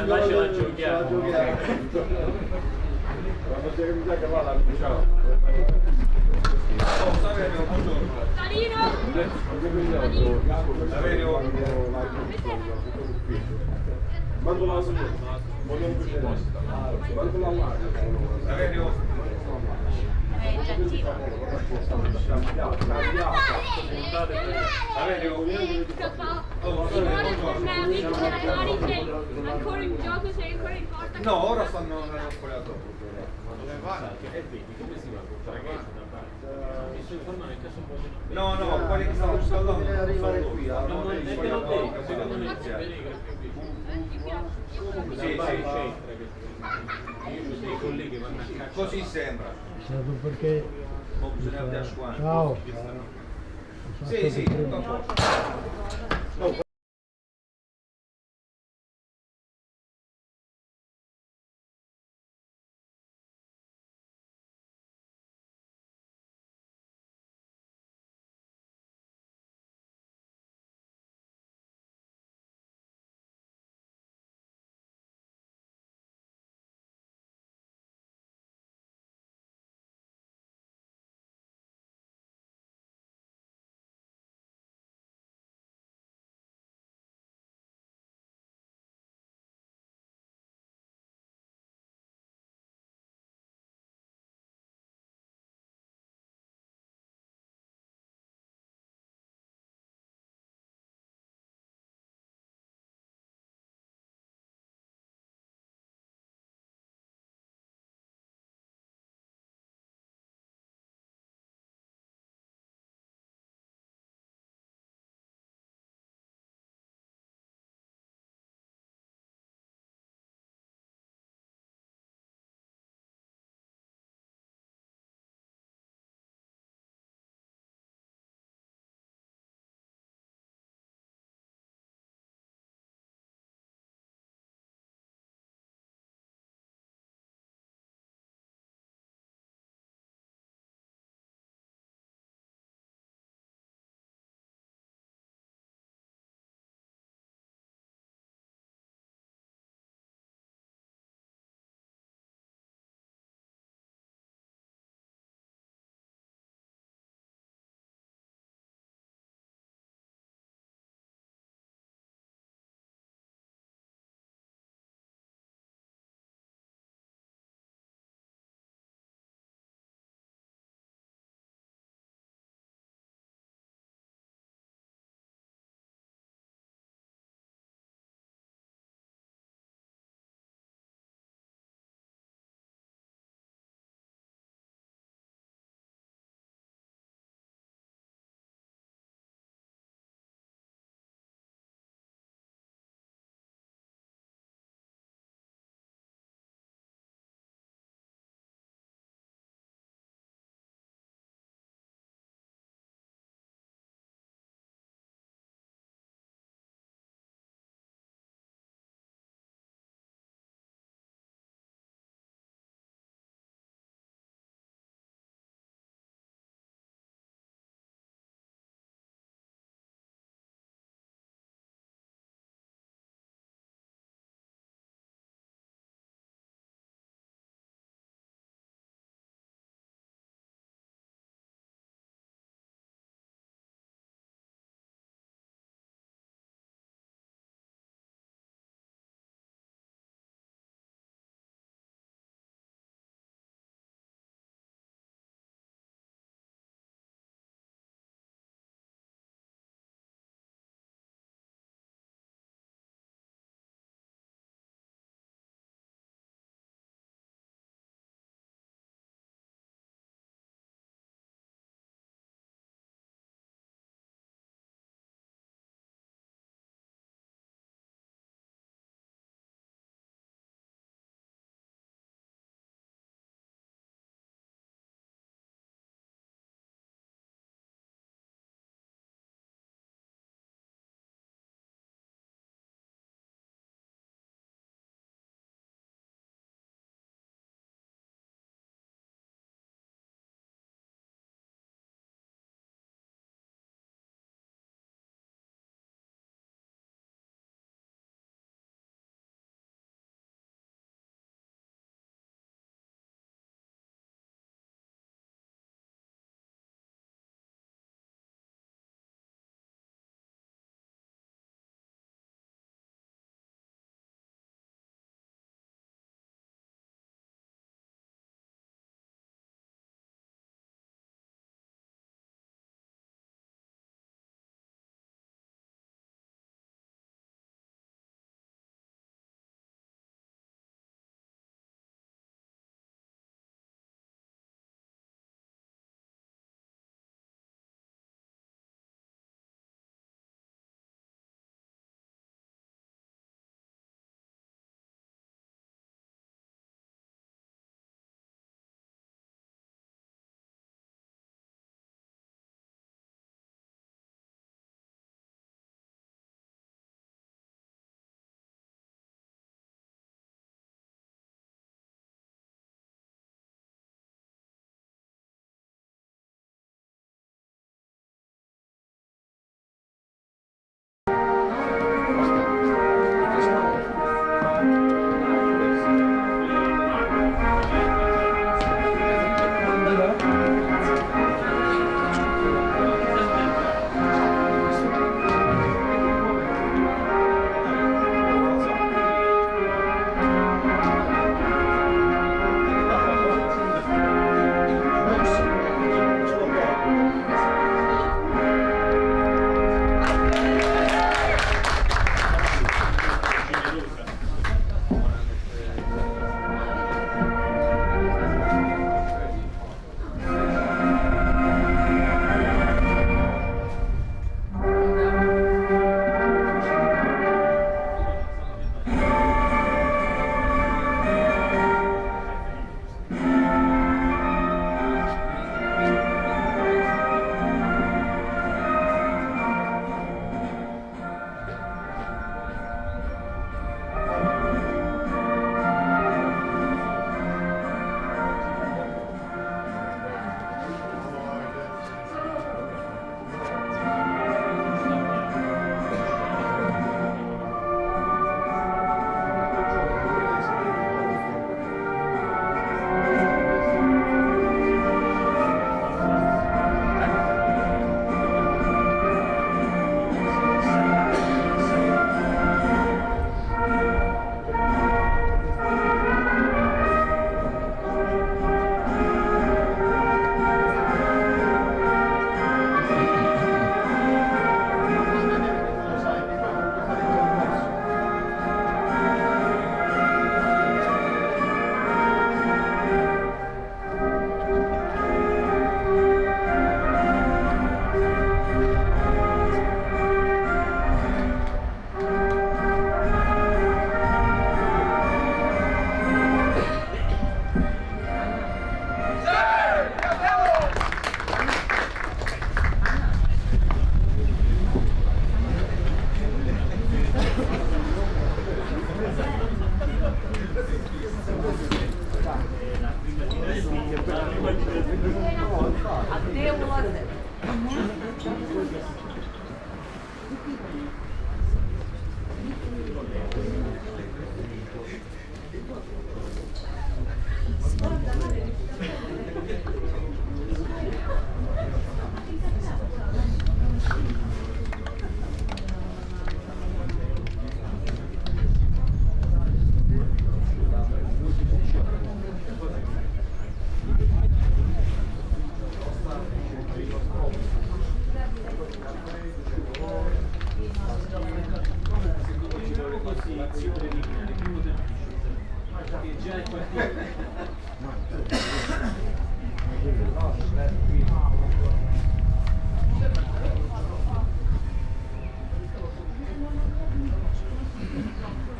Lasciala giocare. Ciao. Saverio, buongiorno. Saverio. Saverio. Ancora in gioco, sei ancora in porta? No, ora stanno nello spogliatoio. No, no, quelli che stanno scaldando non arrivare qui, non negli spogliatoi che poi devono iniziare. Sì, sì. Così sembra. Perché... Ma bisogna vedere quanto. Ciao. Sì, sì, tutto a posto.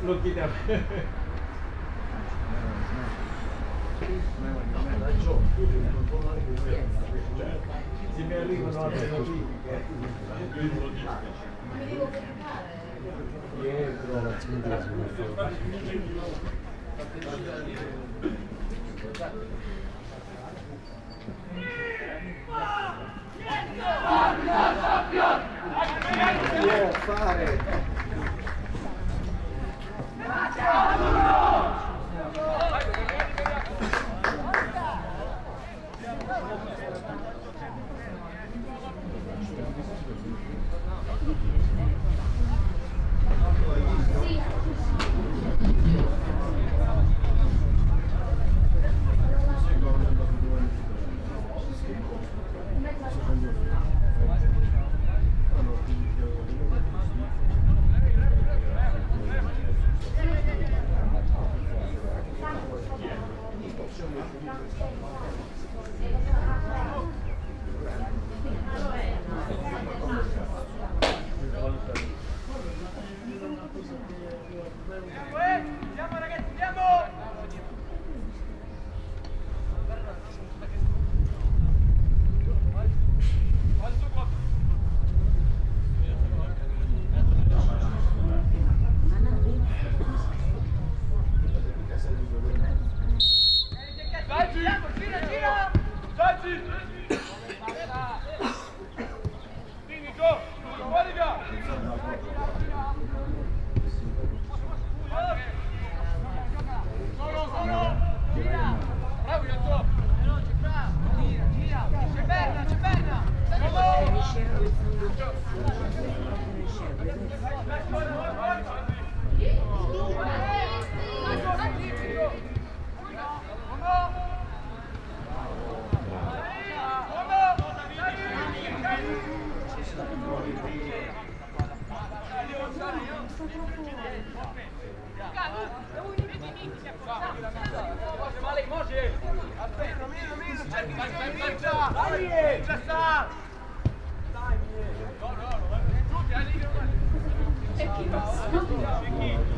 Look it up. Se mi arrivano altre notifiche. Può fare.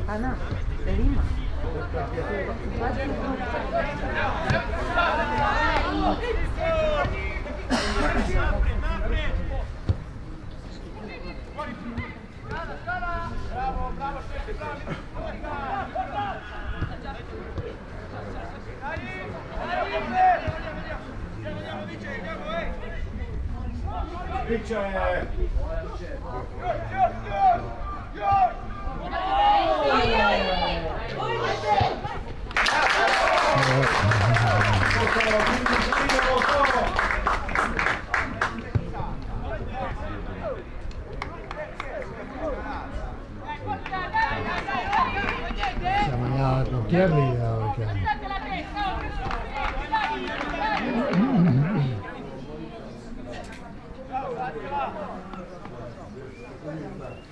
Ana, de Lima. Siamo a occhiali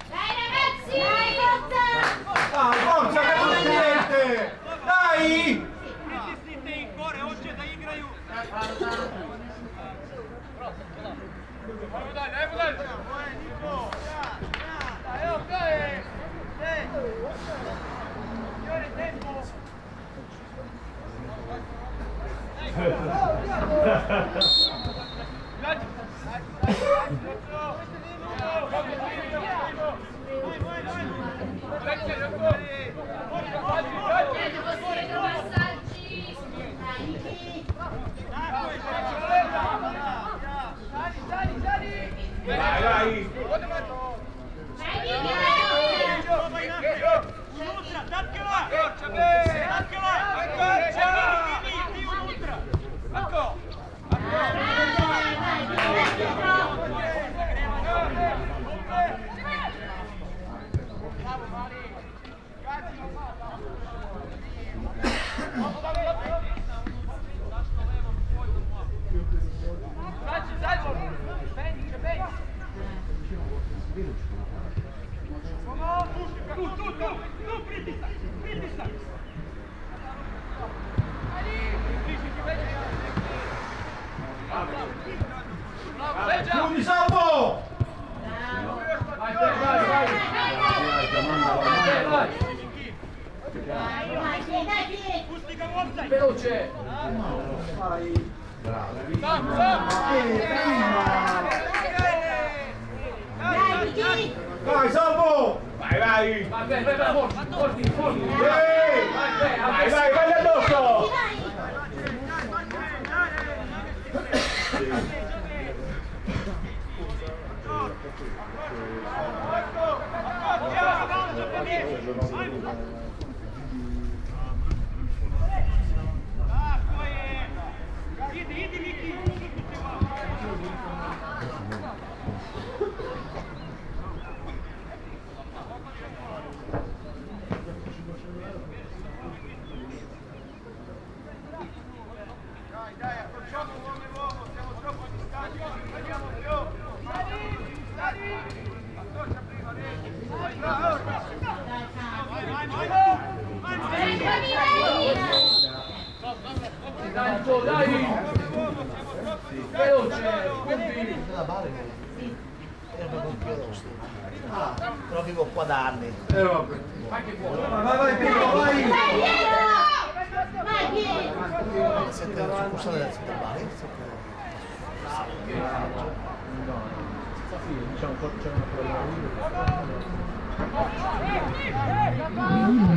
Dai ragazzi! Dai, forza! Ah, forza che non niente! Dai! veloce! Vai, Salvo! Vai, vai! Vai, forti! Vai addosso! Dai! Veloce! Però vivo qua da anni. Vai, Piero, vai! Siete succursale del Bari?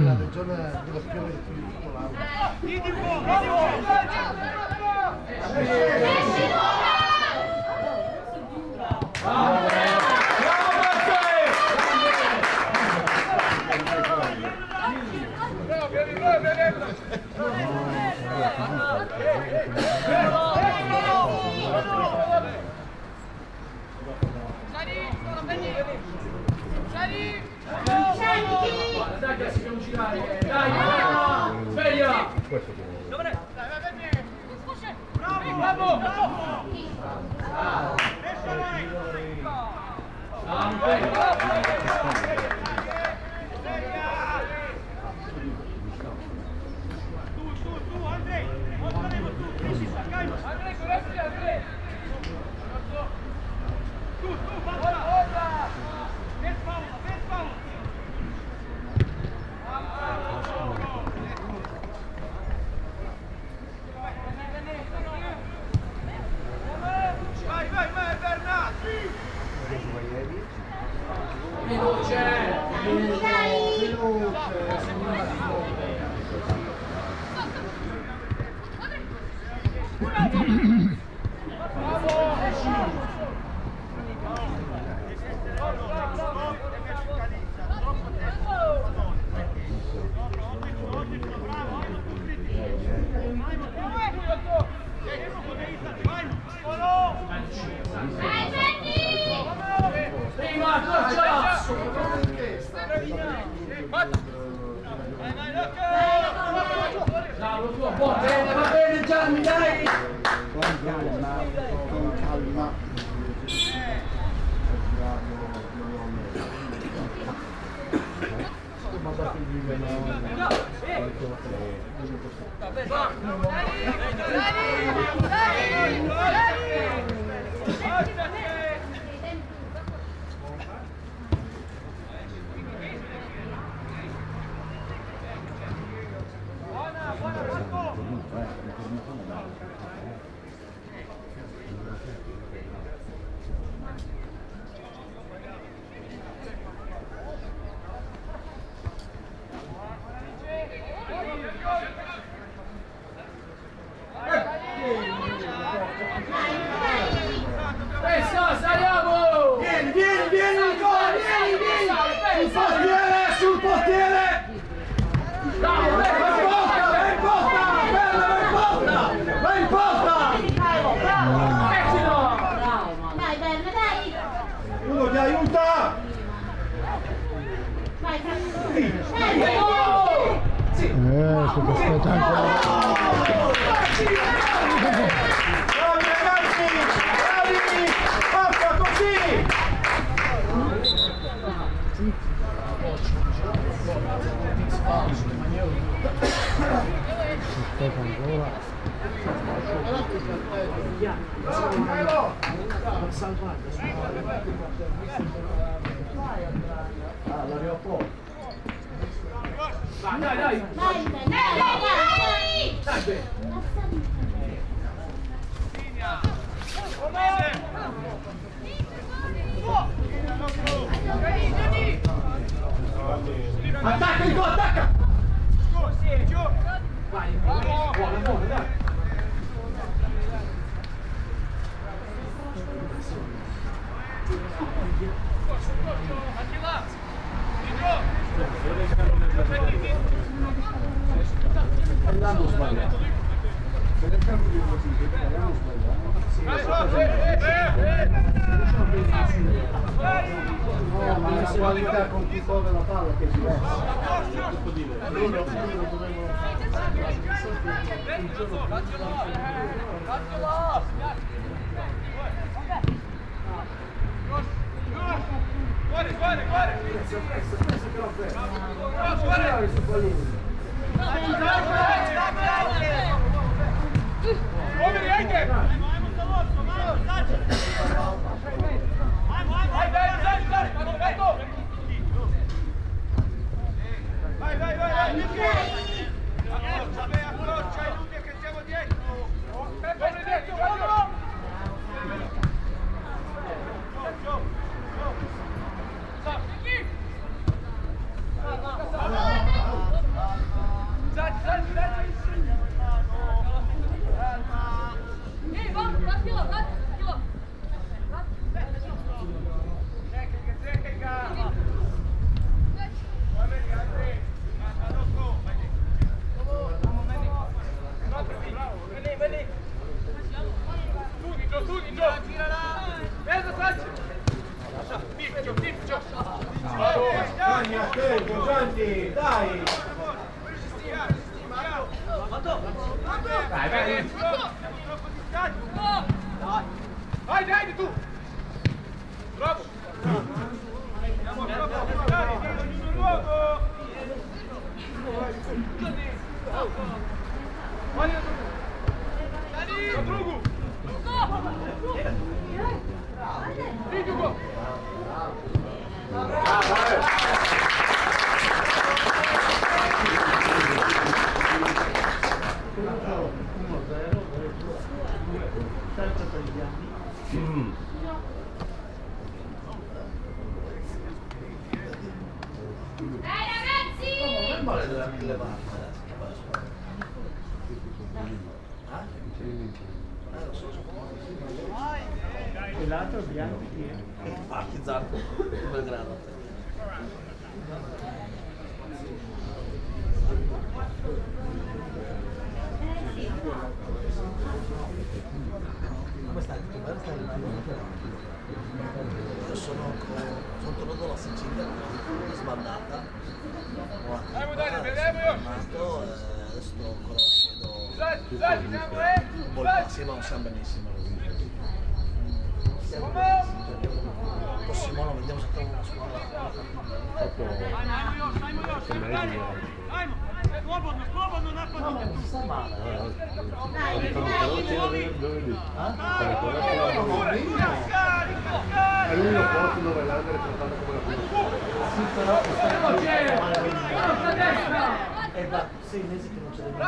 La regione dove piove di più di tutto l'anno. Dai che si devono girare! Dai! Sveglia! Bravo! Va bene Gianni, dai! Con calma. Saliamo! Vieni ancora, vieni! Sul portiere! Bravo, Vai in porta! Dai, Berna, dai! Uno ti aiuta! Vai, super spettacolo. Bravi ragazzi! Bravi! Forza così! Aspetta ancora. All'aeroporto. Dai! Dai, buone, dai. L'hanno sbagliato. Per il campo di così, l'hanno no, ma la qualità con cui copre la palla che è diversa. Loro dovevano Accorcia, è inutile che siamo dietro. Gianni, attento, Gianni, dai! Vai, dai, tu! Bravo! Andiamo troppo, dai, ognuno nuovo! Vai, Dani! Drugu! Vieni qua! Dai ragazzi! Male della mille volte. E l'altro bianco chi è? Partizan, Belgrado. Come stai? Tutto bene? Stai io sono tornato alla Sicilia, sbandata. Adesso sto conoscendo un po' il passivo, non siamo benissimo. Il prossimo anno vediamo se troviamo una squadra. No, ma non sta male. È l'unico posto dove l'Under è trattato come la prima. Sì, però è da 6 mesi che non c'è nemmeno.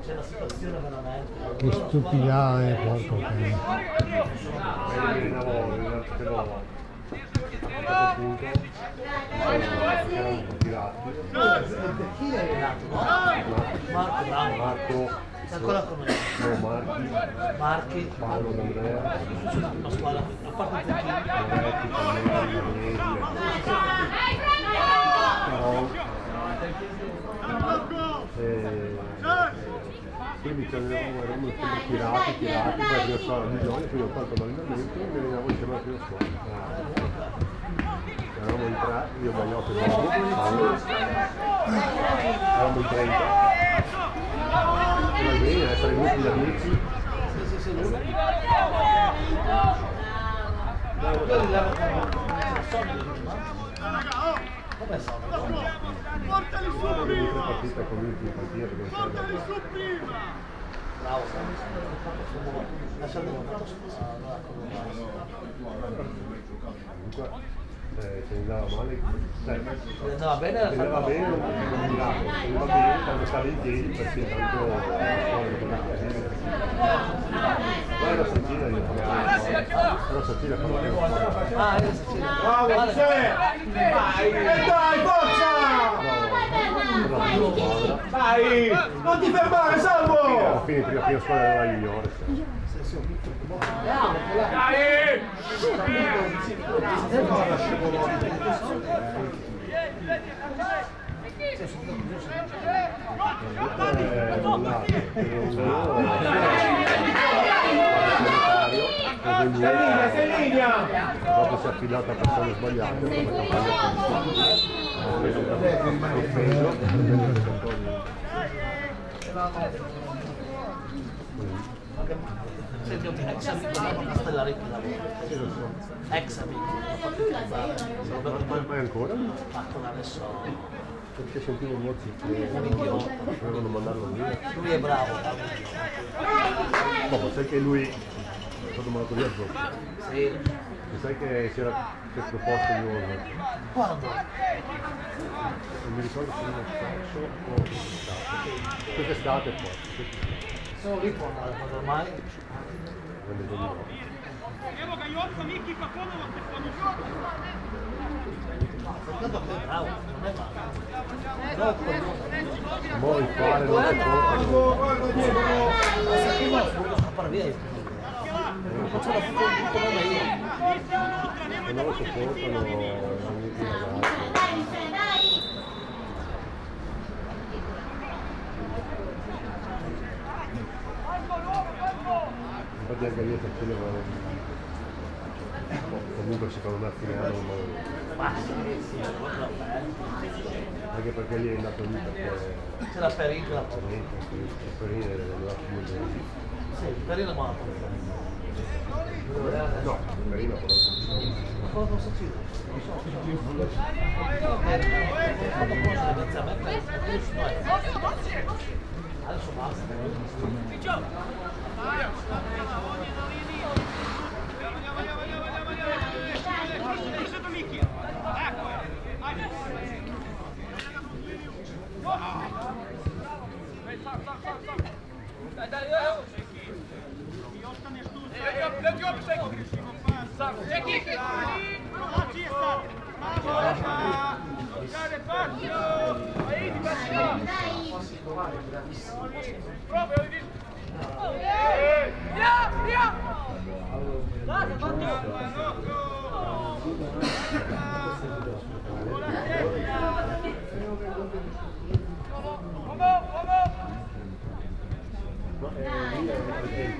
C'è una situazione veramente. Che stupidate, porco cane. Una volta, però. A questo punto erano tirati. Chi è arrivato? Marco, bravo. Marco, Ancora con me. no, Marchi, Paolo, Andrea, una squadra, a parte tutti. Moretti, Palmeri, Magnesi, quindi erano sempre tirati, poi la prima squadra di Gioglia, poi ho fatto l'allenamento e mi venivo insieme alla prima squadra. Eravamo in tre, io Magliotto e Bobo, eravamo in 30. E va bene, essere in gruppi di amici. Come sono? Portali su prima! Partita con l'ultima partita perché Portali su prima! Bravo, lasciate una comunque se andava male, se andava bene era se andava bene non miravo, se andava bene quando stava in piedi perché tanto poi era Sancina io era Sancina ah, era Sicilia. bravo, c'è! Dai, forza! Vai! Non ti fermare, Alla Salvo! fine prima squadra era la juniores. Sei in linea! Dopo si è affidata a persone sbagliate. Se il mio ex amico da una stella ricca ex amico, l'ho fatto incazzare. Ma ancora? Fatto adesso. Perché sentivo molti che volevano mandarlo via. Lui è bravo. No, ma sai che lui è stato mandato via dopo. Sì. E sai che si era proposto di nuovo. Quando? Non mi ricordo se l'anno scorso o quest'estate. Quest'estate forse. Sono lì può andare, ma ormai. Non mi ricordo. Tanto che è bravo, non è male. No, Vuoi fare non si ma se io voglio scappare via. Faccio la foto tutto nome io. e non lo sopportano anche i ragazzi. Infatti anche lì a Sicilia comunque secondo me finiranno anche perché lì è andato lì perché C'è la Perina. Perina è andato più Sì, Perina ma no, Perina però ma cosa posso dire? Non so. Quando conosco inizialmente adesso basta.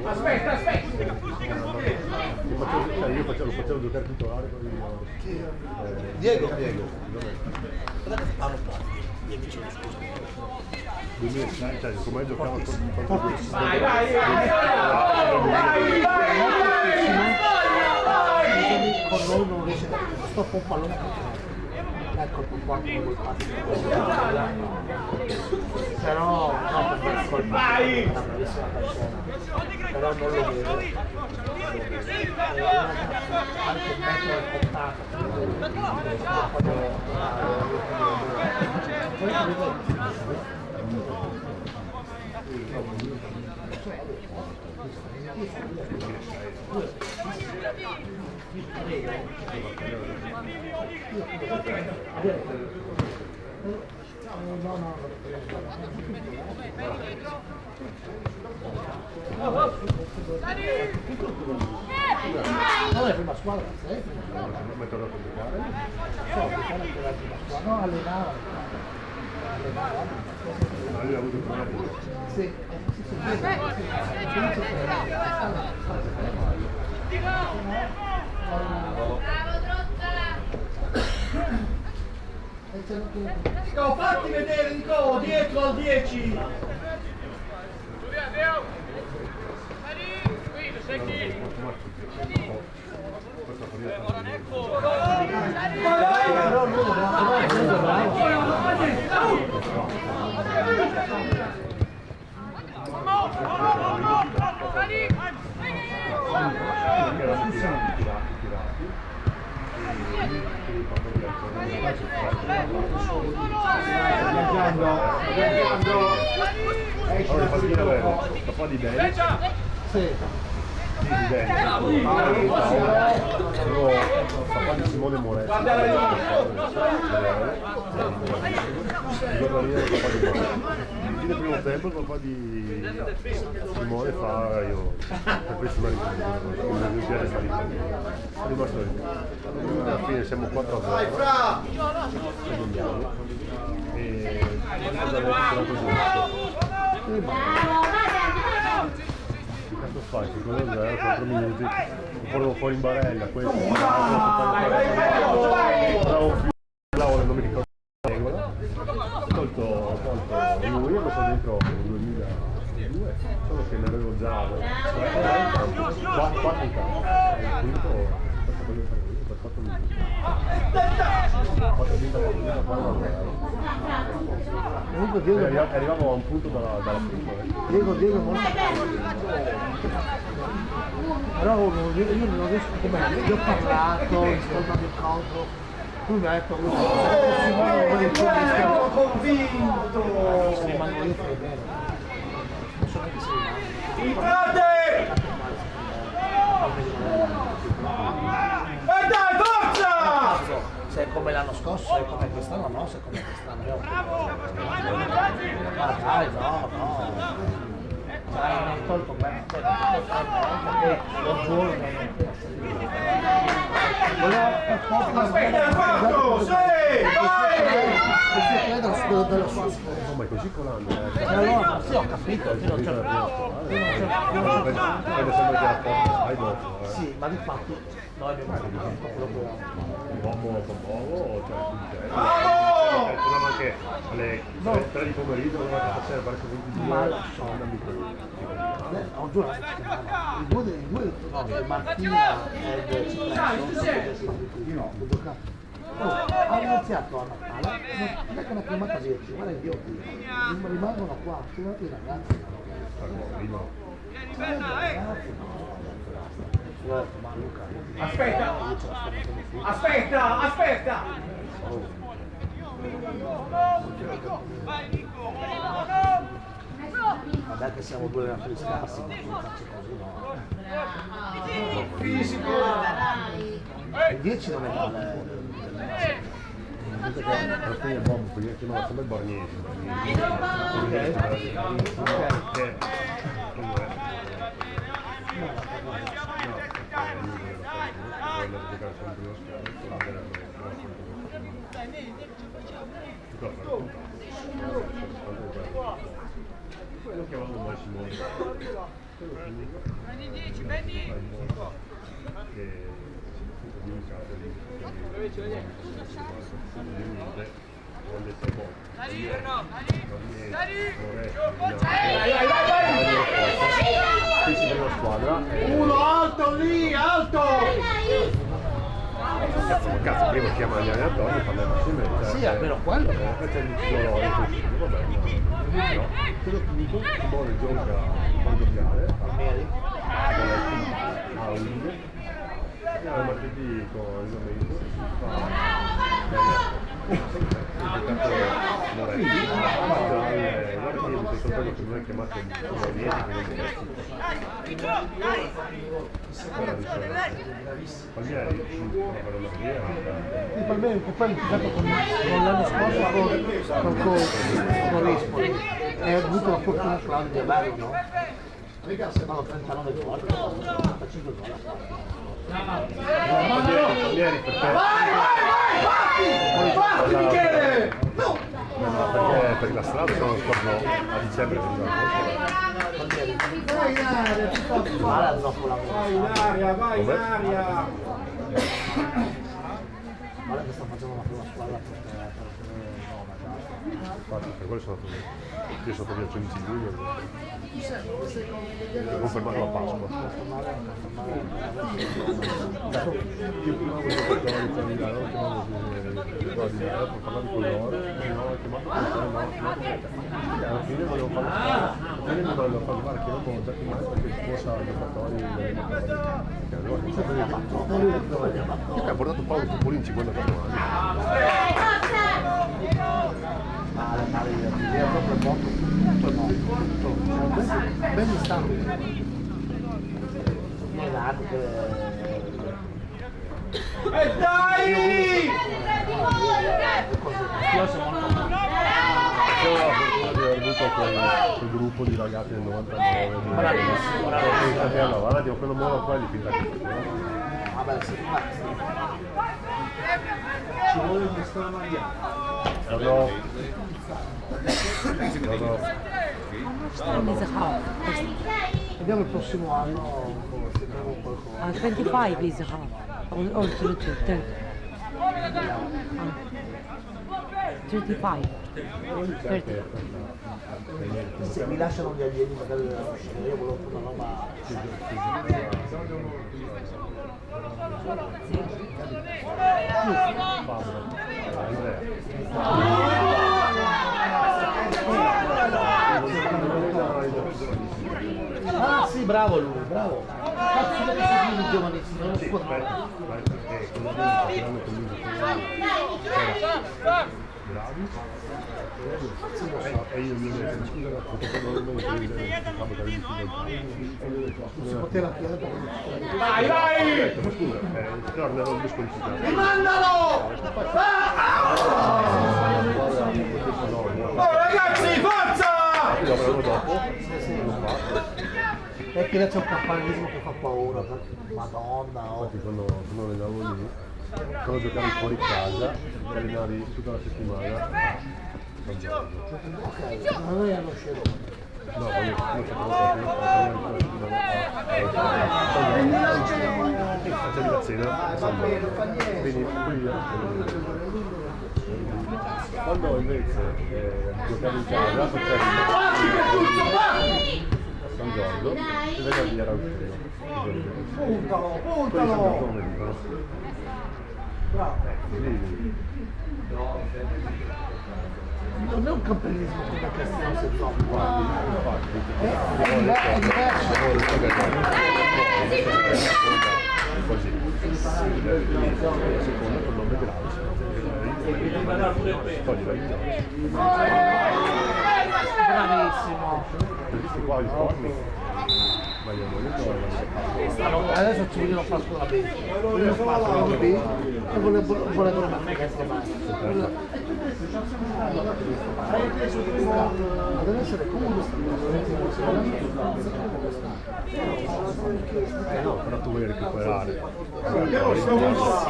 Aspetta! Io lo facevo giocare titolare con il Diego. Guarda che fanno qua. 2006, cioè come giocava contro Con noi non riesce a sto un pallone. Ecco il quanto vuoi fare. Però no, per me colpa è una bravissima persona. Però non lo vedo. Anche il metro del non è prima squadra, sei? Non è tornato a giocare? No, allenava. Ma lui ha avuto problemi. Sì. Nico, fatti vedere Nico, dietro al 10! Allora, fa un po' di belli. Sì. Papà di Simone Moretti. Fine primo tempo il papà di Simone fa io per questo mi piace stare è rimasto lì. Alla fine siamo 4-0 e quanto fai? 5-0, 4 minuti, lo portano fuori in barella, questo bravo, non mi ricordo la regola, tolto lui e lo fa dentro nel 2002, solo che ne avevo già 4 in campo, il quinto per 4 minuti. 4 minuti Comunque Diego arrivavo a un punto dalla prima. Diego è molto però io non riesco come io ho parlato, rispondo del contro, lui mi ha detto Ero convinto! se rimango io fai bene, non so neanche se Entrate! E dai, forza! se è come l'anno scorso, se è come quest'anno no, se è come quest'anno io dai, no mi hai tolto me perché lo giuro Aspetta, fatto! Sì! Vai! No, ma è così colando, allora sì ho capito, io non c'è Quando sembra che la porta stai dopo. sì, ma di fatto noi abbiamo fatto quello che Uomo con uomo, cioè Bravo! tornava anche alle 3 di pomeriggio, la sera verso 22, ho giuro i due Martina e hanno iniziato a Natale, non è che hanno chiamato a dirci, guarda idioti, rimangono qua, sono i ragazzi. Ma Luca, Aspetta! vabbè che siamo due allenatori scarsi, ma non faccio così no. Fisico! Il 10 non è male. Alla fine il bombo, perché chiamava sempre il Borghese. Poi lo chiamavamo Massimo. Prendi 10, prendi! Uno alto lì, alto! Cazzo, prima chiama gli allenatori e parliamo assieme. Sì, almeno quello. C'è il dolore, vabbè. No, quello finito, Simone gioca mondiale, a Udine, e al martedì con il momento si fa Moretti. Guarda che mi sei sorpreso che non è chiamato come niente, Palmieri, Palmieri che poi è impiegato con l'anno scorso con l'Espoli e ha avuto la fortuna Claudio di averlo, no? Hanno 39 gol, 45 gol. Palmieri perché? Batti, Michele! Per la strada sono scorso a dicembre Male dopo la Vai in aria! Male che sta facendo una prima squadra infatti per quello sono andato io sono stato via il 15 luglio ho confermato la Pasqua io prima avevo giocato a Milano lo chiamavo per parlare con loro mi hanno chiamato alla fine volevo fare alla fine mi volevo far fare che non ho già chiamato perché ci fosse ai giocatori ha portato Paolo Topolini 54 anni male, l'idea proprio molto, tutto no, ben distante. anni che... E dai! Io sono molto Io ho la fortuna di aver avuto quel gruppo di ragazzi del 99. bravissimo, Allora, Dio, quello modo qua gli finta che vabbè, sì, ma Ci vuole questa maglia. no. vediamo il prossimo anno se abbiamo qualcosa. 25 is half. Or 32, 30. 35. 30. Se mi lasciano gli alieni magari della cucina, io volevo una roba... Ah sì, bravo lui, bravo. Cazzo deve essere un giovanissimo, non si può fare. E io mi scusa, Non si poteva chiedere perché... Vai, vai! scusa, torna non mi squalificato. Rimandalo! Oh ragazzi, forza! Lavorano dopo, È che là c'è un campanilismo che fa paura, madonna, oh. infatti quando allenavo lì, quando giocavi fuori casa, allenavi tutta la settimana. Ok, ma noi hanno scelto. No, quando facevi la cena, quindi quando invece giocavi in casa, facevi San Giorgio e vedevi era uscito. Puntalo, Poi puntalo! come dicono. Lì. Non è un campanilismo come Castello se no. Infatti, È diverso. così. Secondo il nome grave. Bravissimo. Questi qua i forni. Ma io non li trovo. Adesso ci vogliono fare scuola B. Vogliono fare scuola B e vorrebbero mettere queste mani. Deve essere comunque No, però tu vuoi recuperare.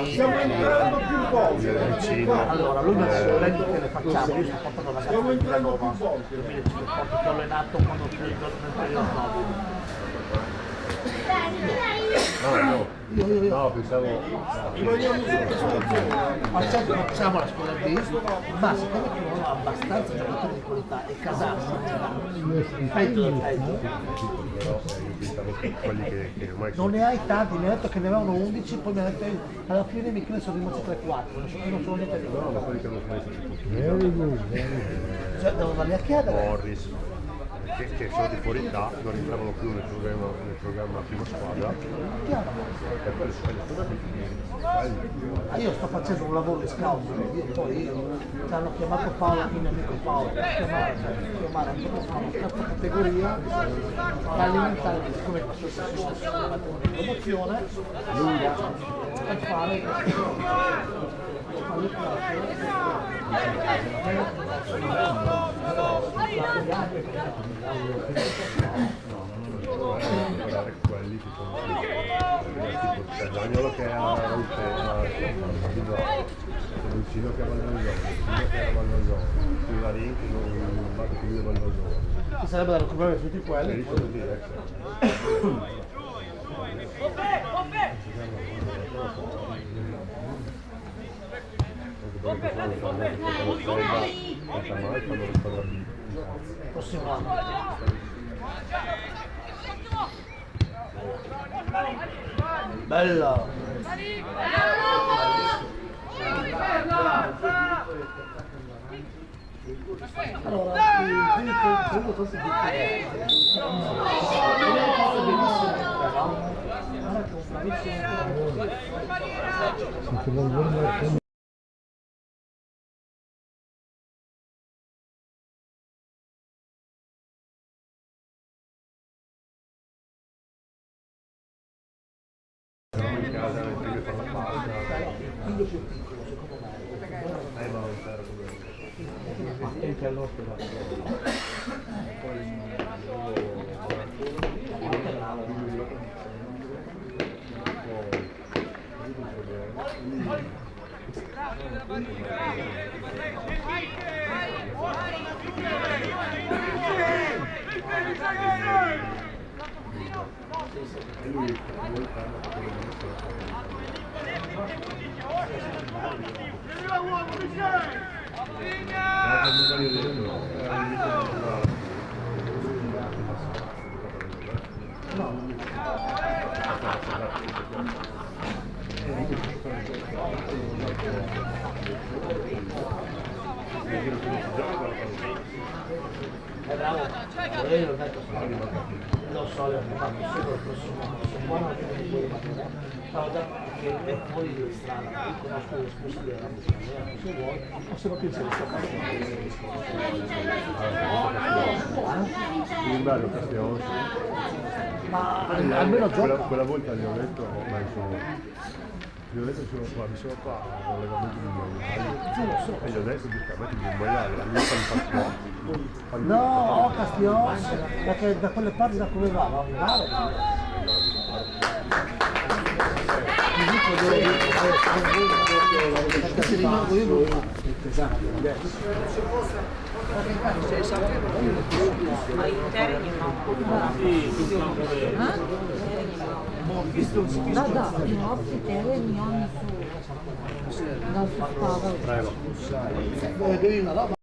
Stiamo entrando più volte. Vicino. allora, lui mi ha detto che le facciamo, io sto portando la ragazza di Villanova, 2005, che ho allenato quando ho preso nel periodo Covid. No, pensavo. Facciamo la scuola B, ma siccome che non ho abbastanza giocatori di qualità e Casano non ce l'ha, peggio del peggio. Però io pensavo che quelli che ormai Non ne hai tanti, mi ha detto che ne avevano 11, poi mi ha detto alla fine Michele sono rimasti 3-4, non sono niente di no, ma quelli che hanno smesso Very good, very good. cioè devo andare a chiedere. Morris, che sono di fuori età, non entravano più nel programma prima squadra. Chiaro. E quelli sono Ah, io sto facendo un lavoro di scout, poi ci hanno chiamato Paolo, il mio amico Paolo, per chiamare anche per fare una terza categoria, da alimentare, come questo si chiama una promozione, per fare guardare quelli che sono tipo c'è l'Agnolo che era Lucino che va nel gioco, Lucino che va nel gioco, Pivarin che non batte più del gioco. ci sarebbe da recuperare tutti E quelli. lì sono così, Prossimo anno. Bella! Allora, credo fosse Se ti vuoi vedere in casa, prima fare la pasta. Il figlio più piccolo, secondo me, Ma non c'era come... anche all'opera. Poi Bravo, io l'ho detto, non so, le ho fatto solo il prossimo qua non è che non puoi fare, stavo già che è fuori di strada, io conosco le scuse della musica, se vuoi, se no penso che sto in Mario Castello. ma almeno gioca. Quella volta gli ho detto, ma insomma, gli ho detto mi sono qua, l'allenamento di maiale. E gli ho detto, metti di un maiale, la mia fa No, Castiglione, perché da quelle parti da come va, arrivare. Perché se rimango io non esatto. Ma in termini no. Da, da, i nostri terreni hanno su. Da su spava. Prego. Devi una roba.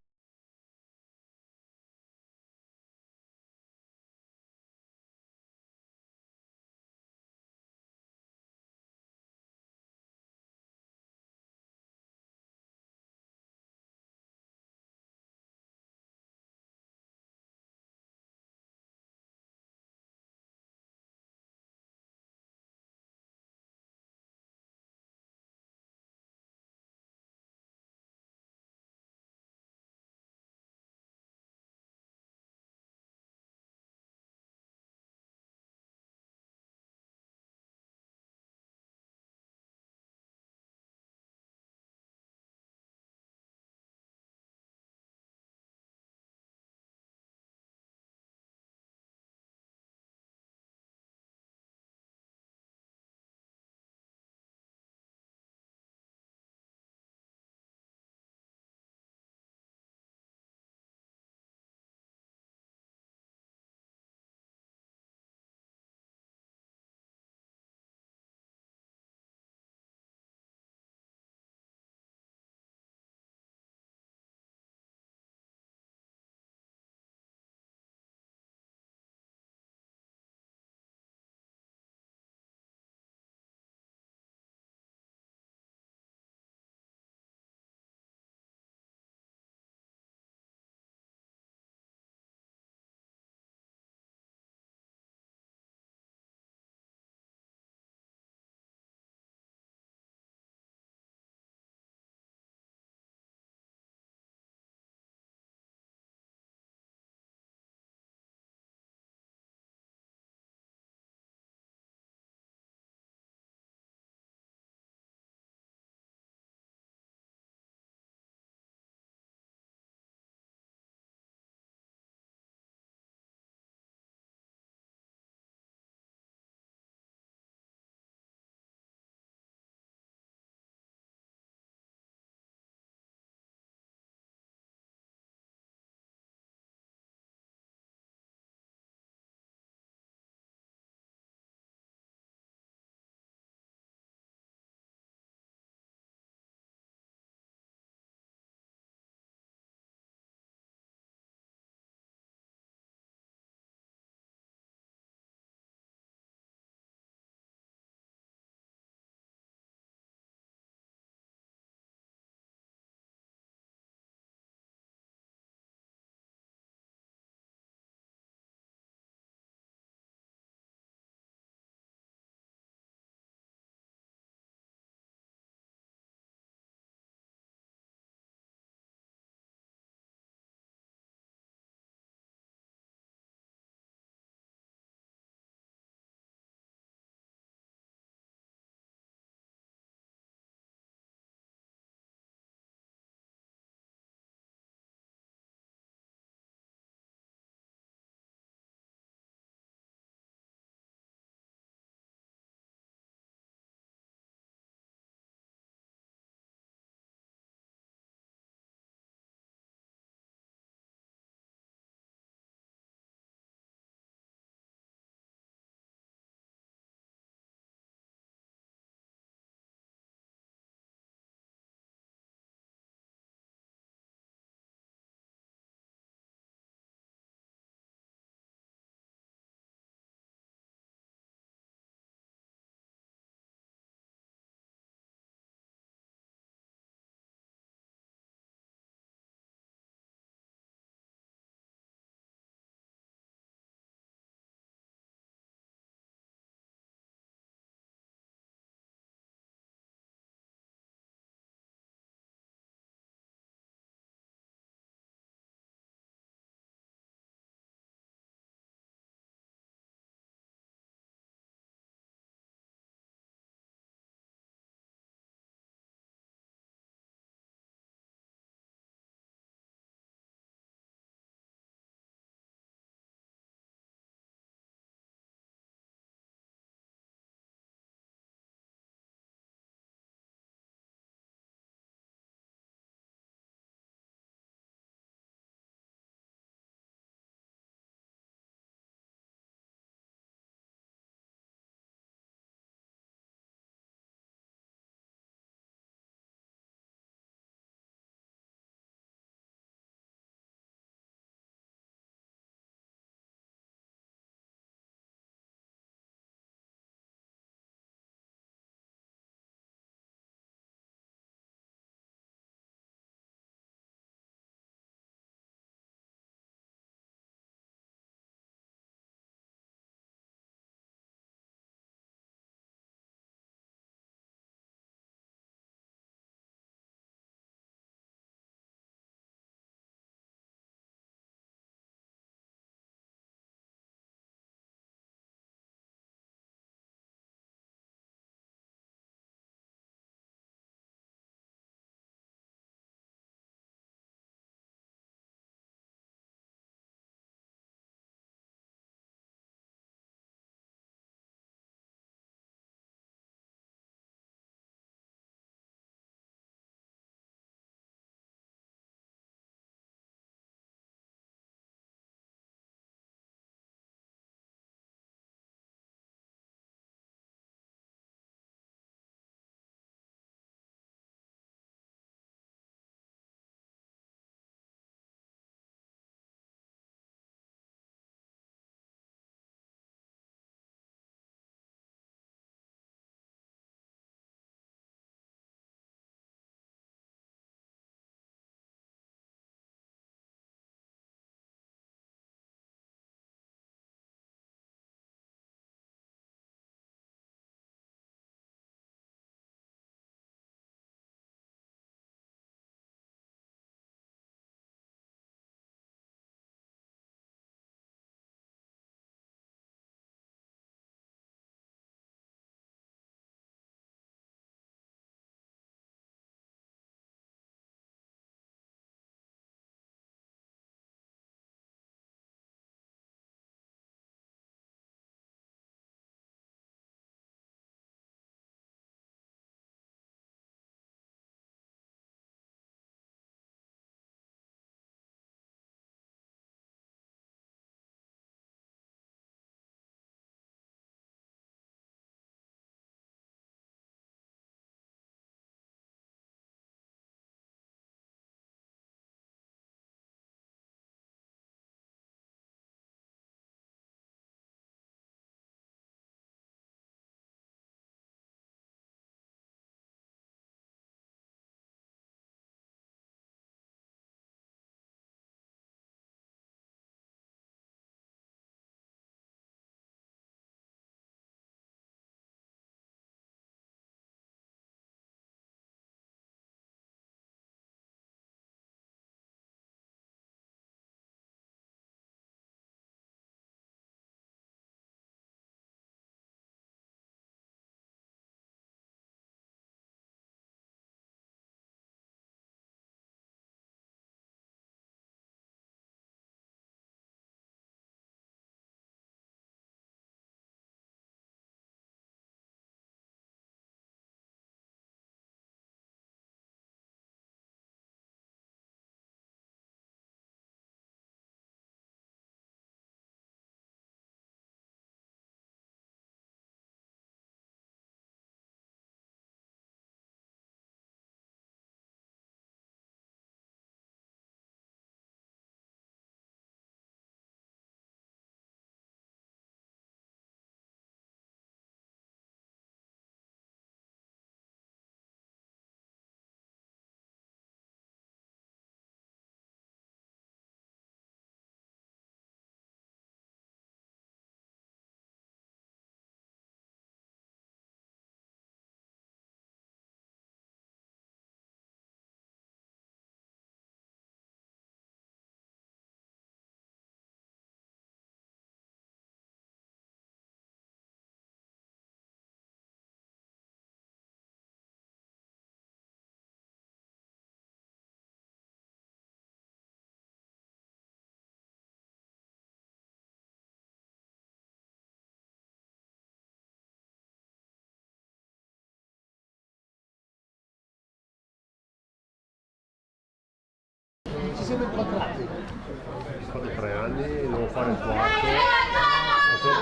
siamo incontrati? Ho fatto 3 anni, devo fare il quarto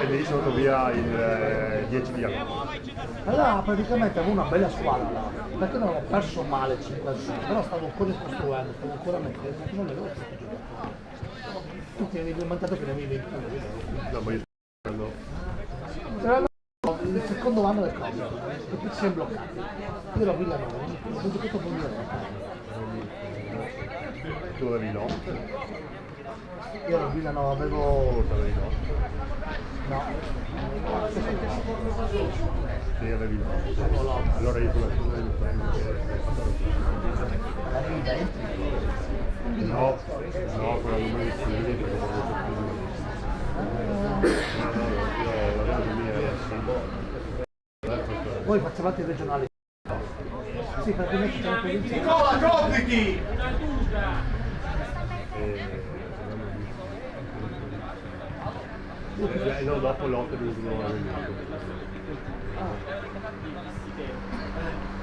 e lì sono andato via il 10 di agosto. Allora praticamente avevo una bella squadra là, perché non avevo perso male 5-6, però stavo ancora costruendo, stavo ancora mettendo, non avevo tutti i giocatori. Tu ti avevi mandato che ne avevi 20. No, ma io sto Era il secondo anno del Covid, e poi ci siamo bloccati. Io ero a Villanova, ho giocato con Villanova. tu avevi l'otto? Io ero a Villanova, avevo... Tu avevi l'otto? No. Sì, avevi l'otto. Allora io con la scuola di prendo che hai fatto Avevi 20? no, con la numero di figli perché non avevo più. Io l'avevo mia Voi facevate i regionali? Sì, perché noi facciamo per il Nicola, compiti! no, dopo l'otto non avevo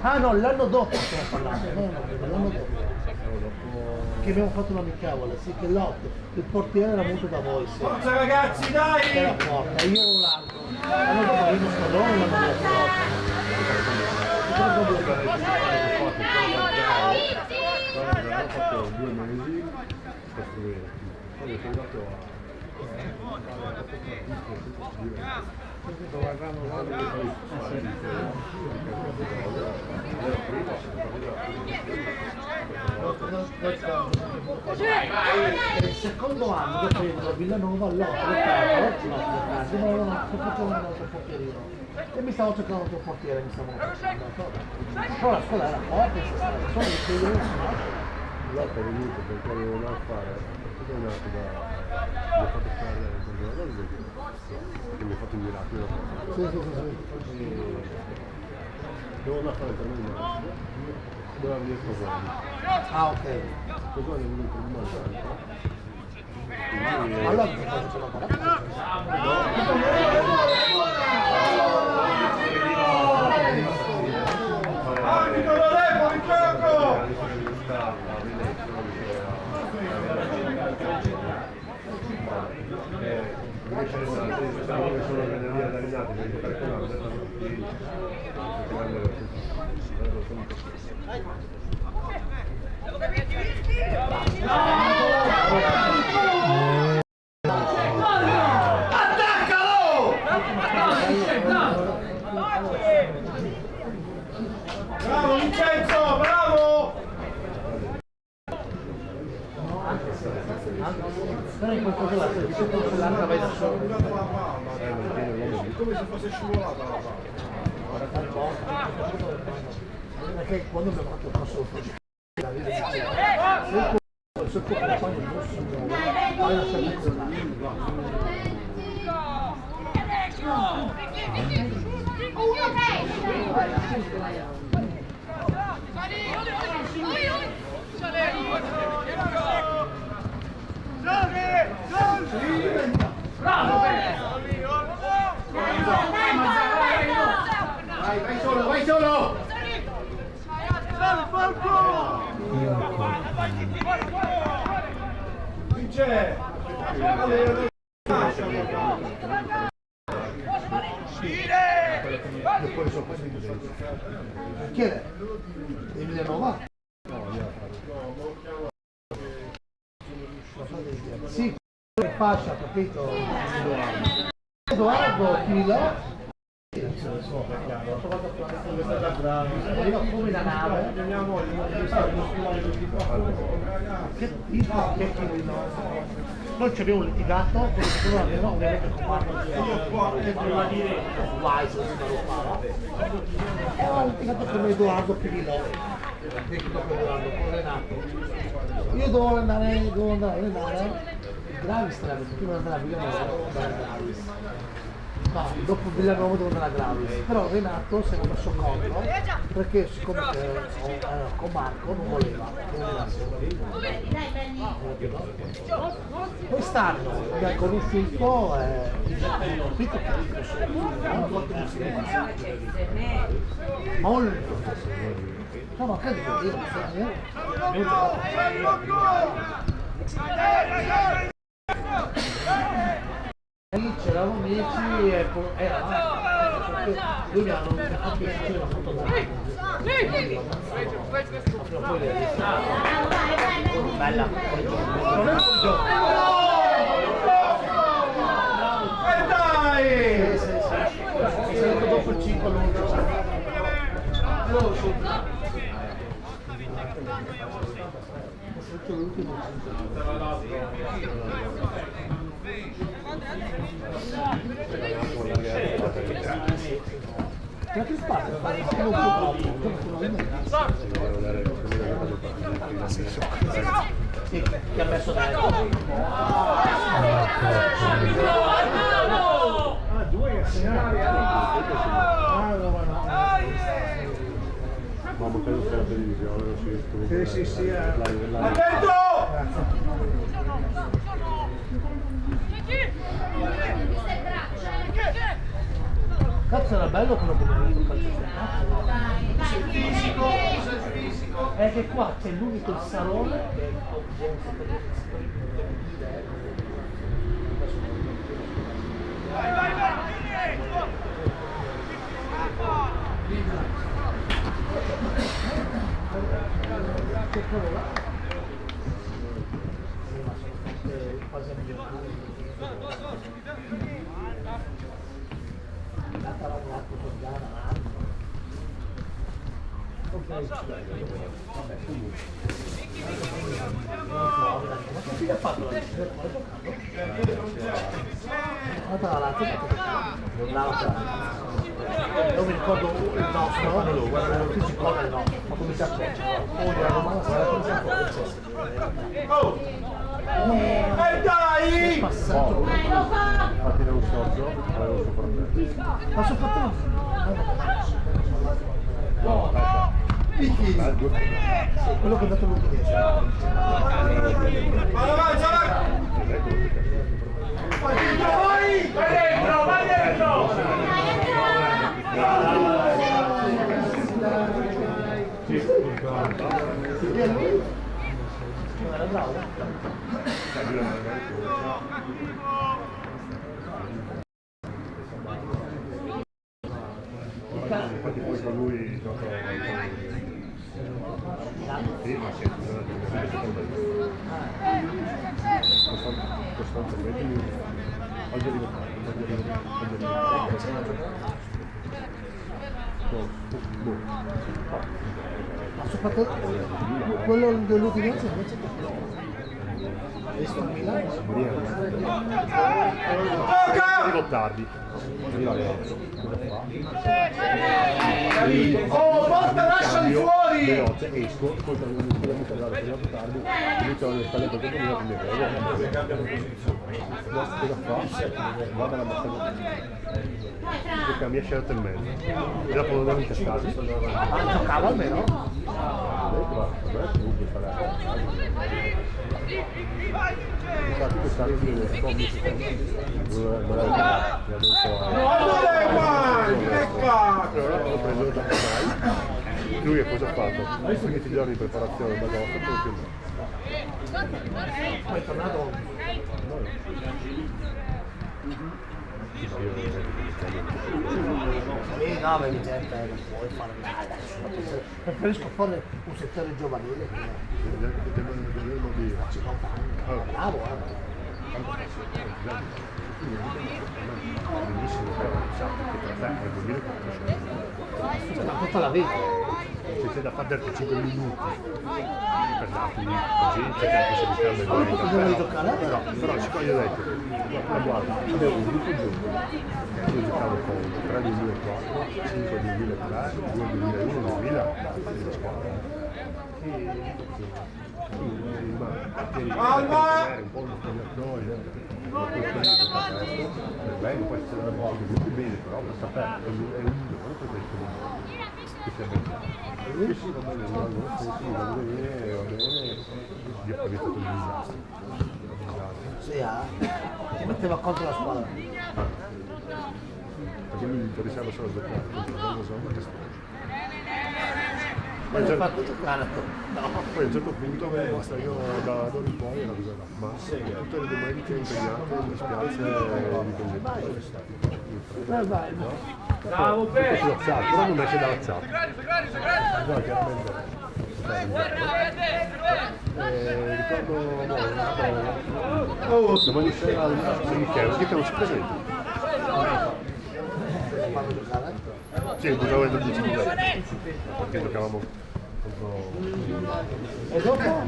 Ah no, l'anno dopo stiamo parlando, no, l'anno dopo. Che abbiamo fatto una amichevole, sì, che l'otto, il portiere era venuto da voi, sì. Forza ragazzi, dai! Era forte, io ero largo. Allora io non stavo, non l'avevo ho fatto 2 mesi per costruire. Poi sono andato a il secondo anno dopo io a Villanova all'otto, non avevo un altro portierino. E mi stavo cercando un altro portiere, mi stavo cercando. Però la scuola era forte, solo che io non l'otto è venuto perché avevo da fare, è nato mi ha fatto fare il giornale che mi ha fatto un miracolo. sì. Devo andare a fare il terminale, doveva venire Cosani. Ah ok. Cosani è venuto in Malta. Allora mi faccio solo parlare. Nicola, leva il gioco! Sono venerdì ad allenati per giocare con Bravo Vincenzo, bravo! Però in quel caso là, se tu fosse l'altra vai da solo. come se fosse scivolata la palla. Perché quando abbiamo fatto il corso la vita diceva, se il tuo compagno non si muove, vai a selezionare. Vai solo! Vince! Chi è? Emilianova? Sì, fascia, capito? Edoardo, Chilo. Arriva come la nave. Che tipo, che noi ci abbiamo litigato, quello che non avevamo ovviamente comparto dentro la dire Wise, e ho litigato con Edoardo Pirillo, tecnico con Edoardo, con Renato. Io dovevo andare a allenare il Gravis, perché prima di andare a Villanova dovevo andare a Gravis. No, dopo Villanova devo andare a Gravis, però Renato si è messo contro perché siccome con Marco non voleva. Quest'anno mi ha conosciuto e ho capito che hanno fatto un silenzio. Molto. No, ma credo che io non so, Lì c'eravamo amici e poi lui mi hanno fatto uscire la foto da bella, non è un gioco. E dai! Sento dopo il 5 perché spazio? Sì, che ha messo dentro. Due che segnali. Ma credo sia la televisione, Sì. Attento! Attento! Cazzo era bello quello che mi ha detto calcio fisico. È che qua c'è l'unico salone che quasi milionari. Ma che fine ha fatto la io mi ricordo il nostro, il fisico del nostro, ma come si accorge? Poi la romana sarà come si accorge. E dai! Passato. Infatti non so, avevo suo fratello. Ma soprattutto quello che ha dato l'Udinese. Vai dentro! Vai dentro! E a lui? Non era bravo? Infatti poi con lui gioco sì, ma sì, costantemente oggi Ma soprattutto quello dell'Udinese invece visto a Milano arrivo tardi. Oh, porta, lasciali fuori! Veloce, esco, poi quando mi dobbiamo parlare troppo tardi, inizio alle spalle per tutto il mio cosa fa? Vado alla massaggia perché la mia scelta è il mezzo e dopo non devo incastrare. giocava almeno? Infatti quest'anno mi ho detto ho preso da Canai, lui che cosa ha fatto? 15 giorni di preparazione da agosto poi Poi è tornato no, vedi gente, non puoi fare nada. Preferisco fare un settore giovanile devono dirci. bravo, Benissimo, che per te è 2014. ma tutta la vita. Se c'è da fare 5 minuti per darti così, c'è anche se mi fermo in Bisogna giocare? no, però siccome io ho detto, ma guarda, abbiamo un gruppo giovane, io giocavo con 3 del 2004, 5 del 2003, 2 del 2001, 2000, della squadra. Alba! Un po' uno spogliatoio, ma poi è bello, poi c'è la volta molto bene, però per sapere è un giocatore per questo che sia bene. Io sì, va bene, va bene, io ho visto tutto il disastro. Sì, ti metteva contro la squadra. Perché lui interessava solo a giocare, non so, che Poi a un certo punto basta, io da d'ora in poi era così, ma tutte le domeniche impegnate mi spiace Bravo Pe! sulla chat, però non esce dalla chat. No, chiaramente. Ricordo domani sera al Michele, che non si presenta. Sì, giocavo il 12 di perché giocavamo E dopo?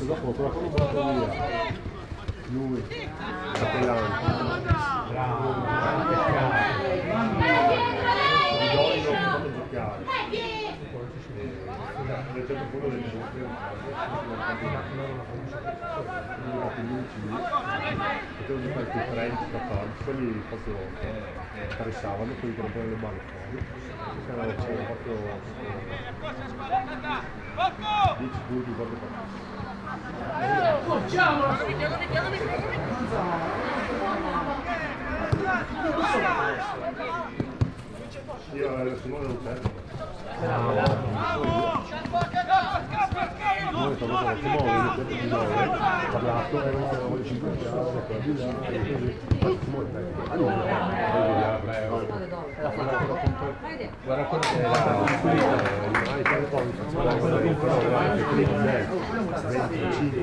dopo quella cosa via lui Capellano Idolino fatto giocare a un certo punto del potevo giocare con 30 14, quelli proprio interessavano, quelli che non prendevano le balle fuori. C'era proprio 10 punti proprio per io la Simone non serve. Noi siamo con Simone, di 9, parlato, erano 5 anni, poi Simone, guarda quello che era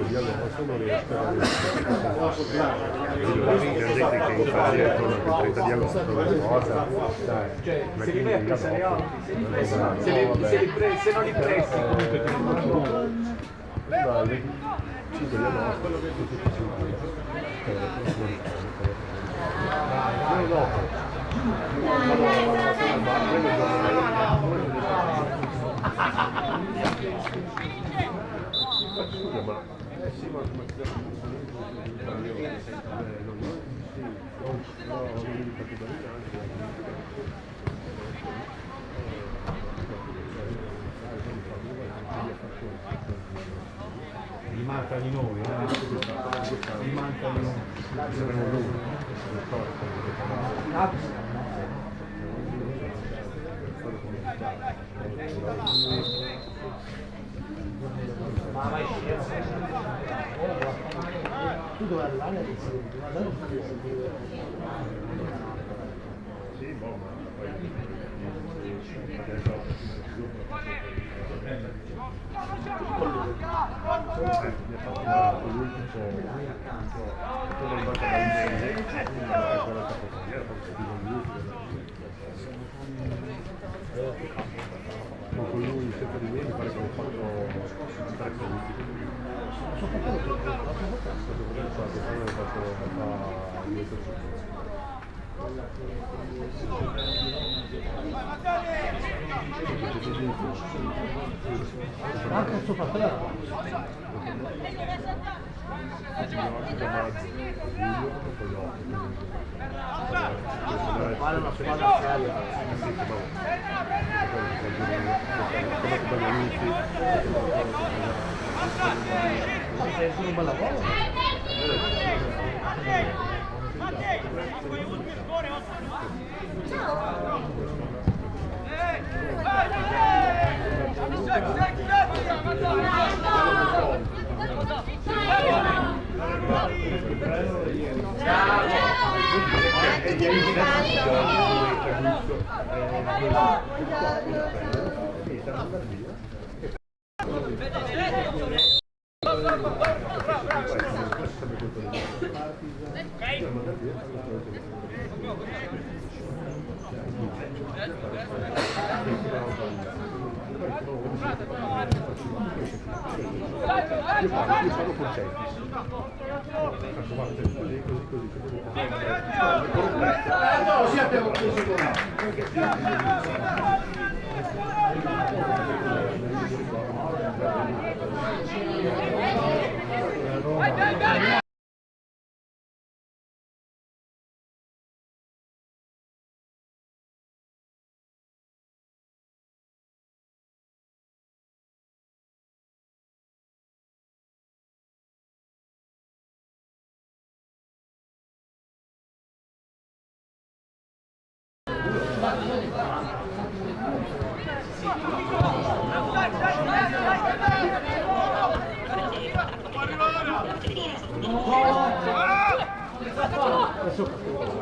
di agosto non riesco a vedere gente che fa dietro il 30 di agosto cosa dai Se li metti, se non li presti comunque ti no, il 25 di agosto dopo scusa ma sì ma Gli manca di noi, gli manca di noi. Ma vai scemo. Tu dove arrivare? sì boh ma poi adesso con lui sempre di lui mi pare che ho fatto 3 punti Anche il suo fratello. Fare una squadra seria. Sei un bel lavoro. Adesso capisco.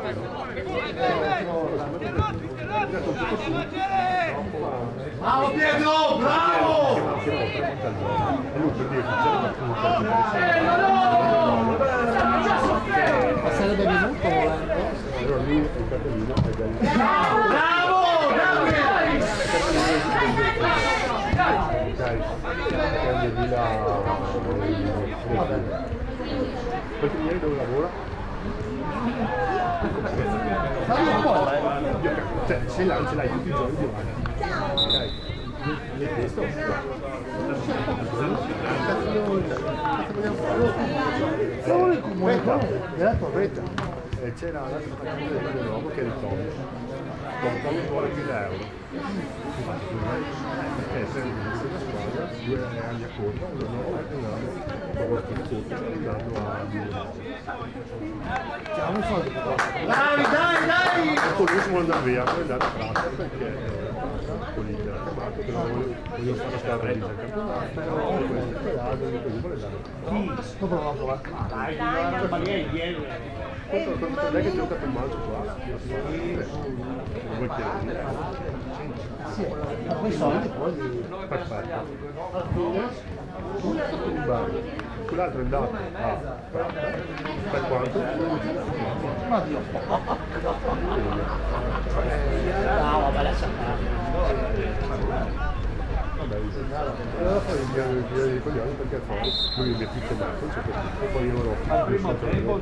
Bravo Pietro, bravo! E lui per dire Ma sarebbe venuto volendo? allora lui il cartellino è del... Bravo! Dai, prende lì la... Perché ieri dove lavora? Fammi un po', Cioè, ce l'hai tutti i giorni di mano. Ok. Le questo? solo il comune della torretta. E c'era l'altro pagamento del nuovo che è il Tom. Tom vuole 1.000 euro. Infatti, perché se una squadra, 2 anni a conto, un anno a conto, un anno a 1.000 euro. Siamo un soldo. Dai! E poi lui si vuole andare via, vuole andare a Prato perché Polini l'ha chiamato, che non voglio fare stare in campionato, però questo è sperato, così vuole andare. Dopo non lo Dai, la Balieri ieri. Quando è che gioca il Manzo qua? Non vuoi chiedere? sì, ma quei soldi poi Perfetto. Quell'altro è andato a per quanto? ma Dio. No, vabbè, lascia stare. Vabbè, allora poi mi hanno il di coglioni perché poi lui mi ha picchiato e poi io ero ma 2 o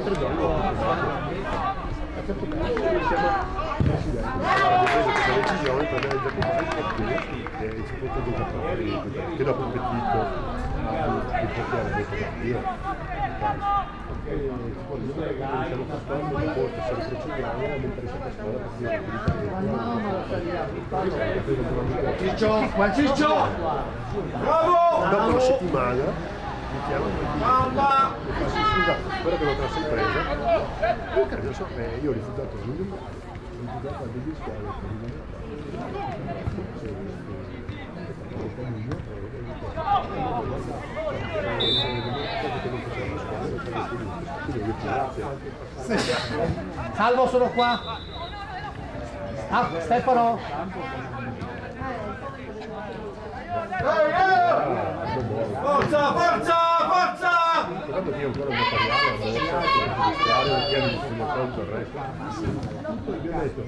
3 giorni a certo punto siamo presidenti abbiamo preso questa decisione per andare a giocare e c'è tutto dei giocatori che dopo un petito di portare detto io siamo costando un po' se lo procediamo mi interessa questa cosa perché Ciccio! Bravo! dopo una settimana mi chiamano e scusa, guarda che l'ho trasferita presa io ho rifiutato a degli schiavi Salvo, sono qua. Ah, Stefano. Forza! Guarda che io ancora un materiale, il piano di distribuzione del resto. Vi ho detto,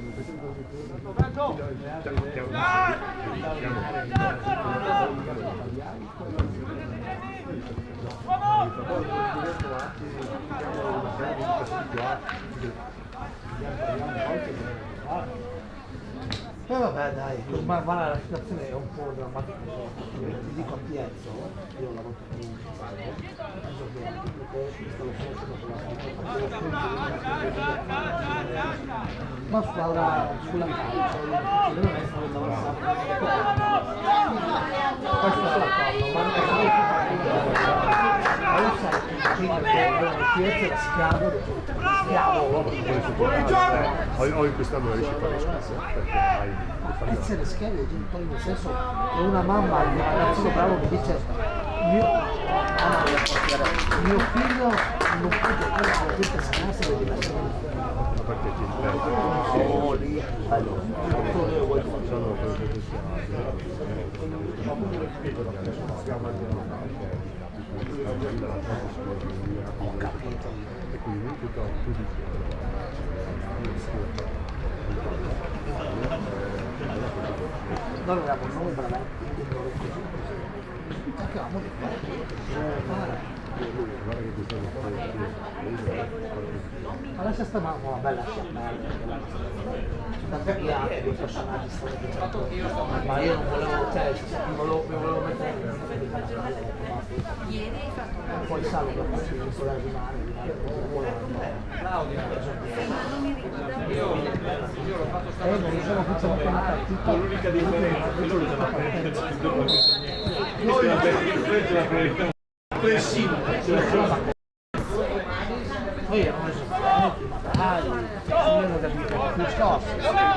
E vabbè dai, ormai la situazione è un po' drammatica. Ti dico a Piezzo, io lavoro per un ma squadra sulla calcio, non è stato lavorato. Questo è la cosa, ma non sai che Piezzo è schiavo, Oggi quest'anno riesci a fare le scuole perché hai essere schiavi dei genitori, nel senso che una mamma di un ragazzino bravo mi dice mio figlio non può giocare con queste scarse di perché ti interessa lì sono ho capito. e quindi tutto Noi avevamo un nome veramente cercavamo di fare. Ma lascia stare, ma vabbè, lascia perdere. Tanto via anche dei personaggi stanno dicendo, ma io non volevo, cioè, mi volevo mettere poi salvo che poi mi sono rimane Claudia io l'ho fatto stare non mi sono fatto una partita l'unica differenza è quello che poi erano esoferenti, ma dai, io non capito più scorso,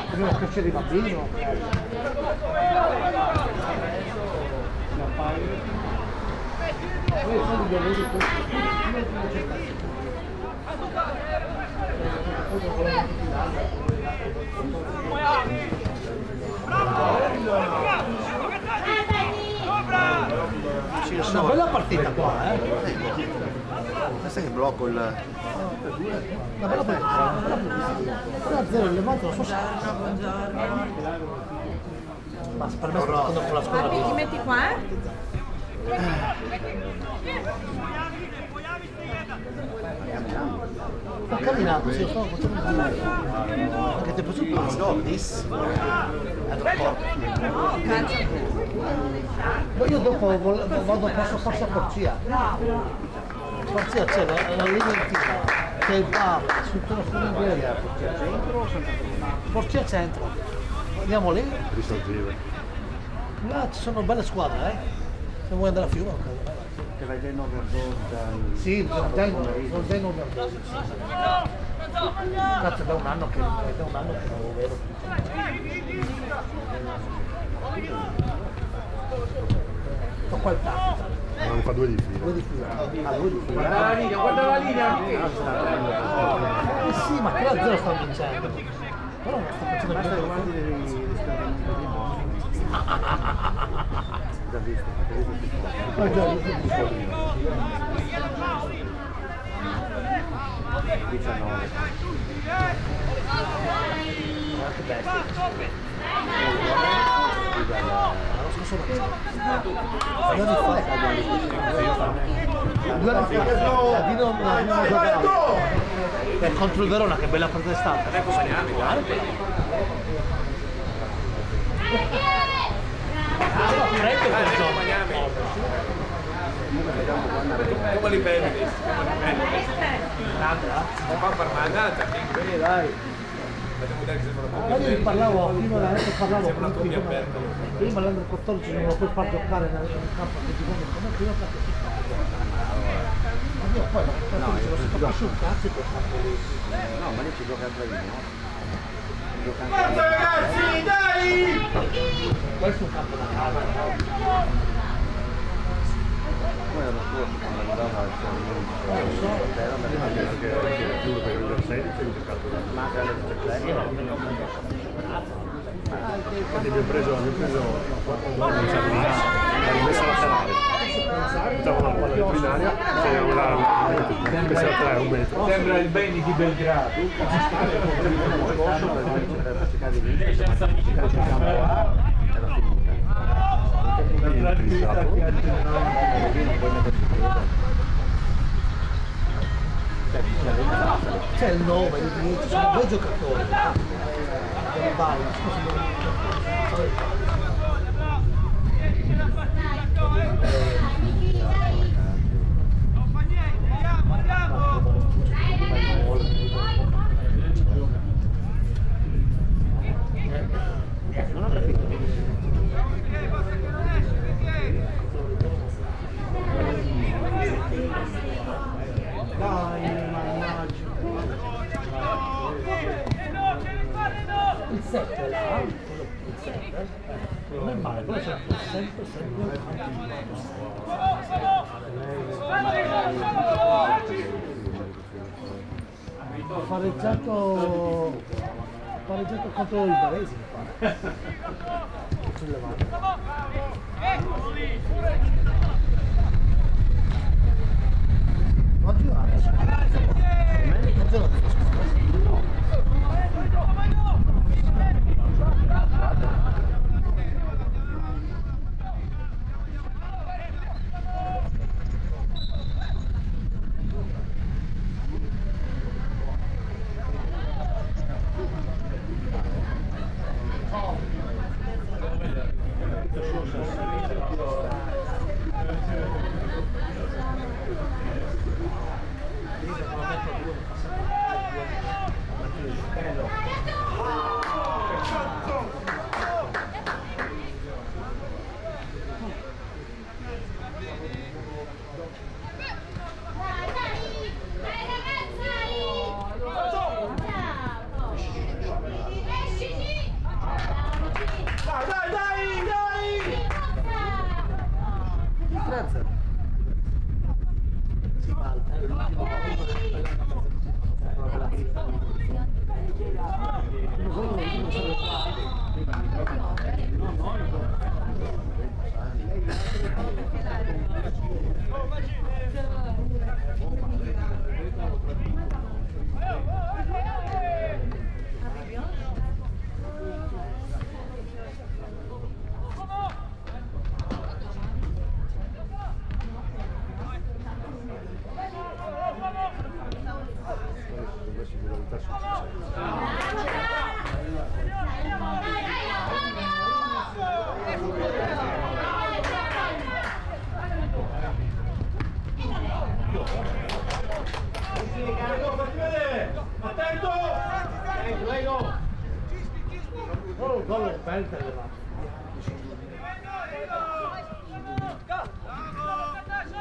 dobbiamo crescere i bambini. Una bella partita qua, Questa che blocco il... Una bella partita. 1-0 il Levante, non so se... Ma per me sta con la squadra. Papi, ti metti qua, eh? Sto camminando, sì, sto facendo un giro. Anche te posso dire? Dottis? Ma io dopo vado passo a Porcia. Porcia c'è la Leventina, c'è il bar, tutta la famiglia. Porcia centro. Andiamo lì. Risorgive. Là ci sono belle squadre, Se vuoi andare a Fiume, ok. Che vai già in overdose dal... Sì, sono già in overdose. Cazzo, da un anno che non lo vedo. Sto qua il tatto. Non ne fa due di fila. Due di fila. Ah, due di fila. Guarda la linea, guarda la linea! Eh sì, ma 3-0 stanno vincendo. Però non sto facendo Basta più. guardi dei riscaldamenti di già visto, perché questo si fa. Ah, già, io sono piccolo. 19. Che bestia. L'anno scorso no. 2 anni fa. 2 anni fa. Dino non giocava. Contro il Verona, che bella partita è stata. Freddo quel gioco. Come li prendi? Nada. Ma fa per manata, dai. Facciamo vedere che sembra Ma io parlavo, prima la volta parlavo Sembra con tutti aperto. prima l'anno 14 non lo puoi far giocare nel campo che ti come prima perché si fa ma io poi non si capisce un cazzo per fatto lì. No, ma lì ci gioca anche lì, no? Gioca anche Forza ragazzi, dai! Questo è un campo da casa. poi l'anno scorso quando andava al Anche la Juve per il 16 è giocato da manca alle 17. quindi abbiamo preso un Sardina, l'abbiamo messa laterale. Facciamo una palla dentro in aria, c'era la messa laterale un metro. Sembra il Beni di Belgrado. Per cercare di vincere, per cercare di giocare qua, era finita. C'è il 9, il 10, sono due giocatori. Non balla, Non ho capito. dai, mannaggia. Il 7 là, il 7, non è male, però c'è sempre ha pareggiato contro il Varese, mi pare. Sulle mani. Oggi non ha preso. Oggi non ha preso. l'altra, l'ultimo Attento! Prego! Oh, il gol è bello elevato.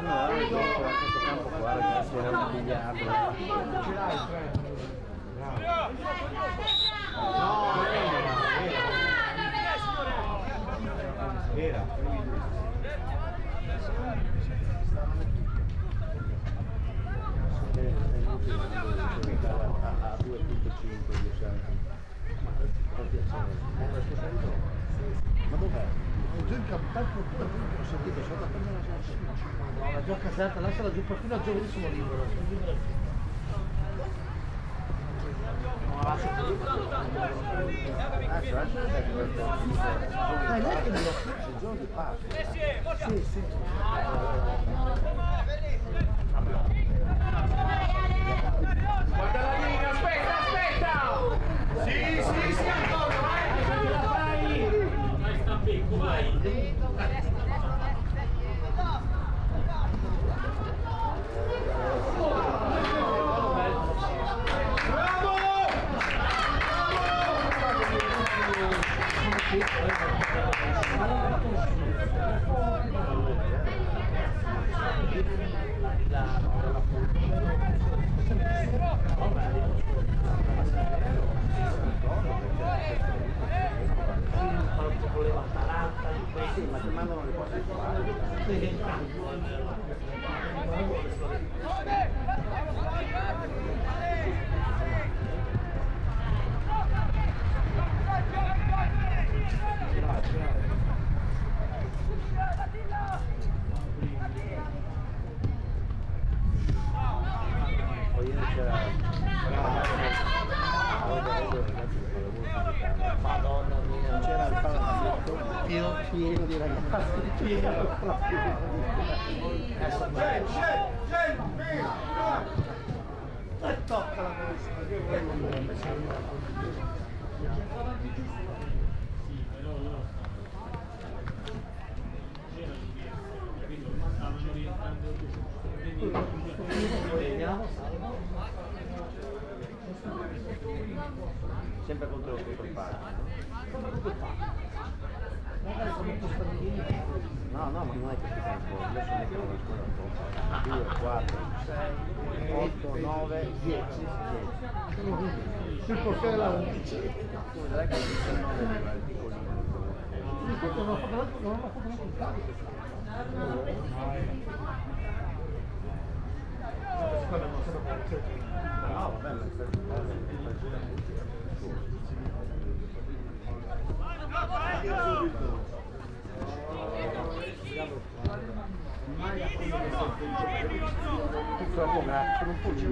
No, questo campo qua ragazzi era un miliardo. Ce l'hai il treno. Era. A 2.5 io sempre. Ma piacere. Ma dov'è? Giù in campo, ho sentito sopra per me la No, la gioca serata, lasciala giù fino a giovedì sono libero. No, lascia così. non è che me lo faccio, il giorno di Pasqua. Sì, sì. Guarda la linea, aspetta! Sì, ancora, vai! Vai sta becco, vai! Ma ti mandano le cose di poi ieri c'era Madonna mia. c'era il palazzetto pieno di ragazzi, pieno proprio. Scendi! E tocca la Sempre contro il Parma. No, ma non è che si tempo, io sono dentro una scuola un po'. 2, 4, 6, 8, 9, 10. Il portiere la 11. Tu vedrai che il 19 arriva il piccolino. Non ho fatto il caso. No, vabbè, ma è stato piccola come sono un po' giù.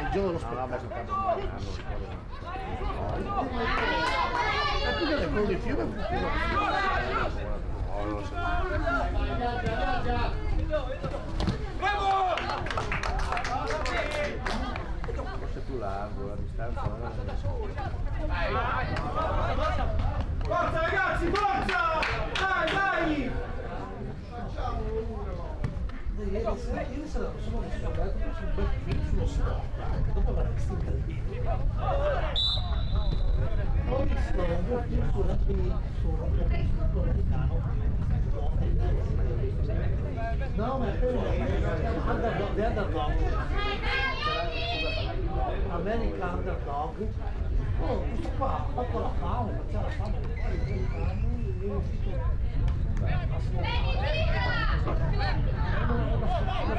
Il giorno dello spettacolo. E tu che con il fiume? Non lo so. Forse tu largo, la distanza non è una scuola. Forza ragazzi, forza! Dai! Ieri sera non sono messo a letto sul bel film sullo sport, dopo aver visto il calvino. Ho visto un bel film su rugby, americano. No, ma è quello The Underdog. American Underdog. Oh, questo qua ha fatto la fame, faceva la fame, poi 20 anni, è uscito La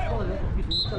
scuola di fiducia.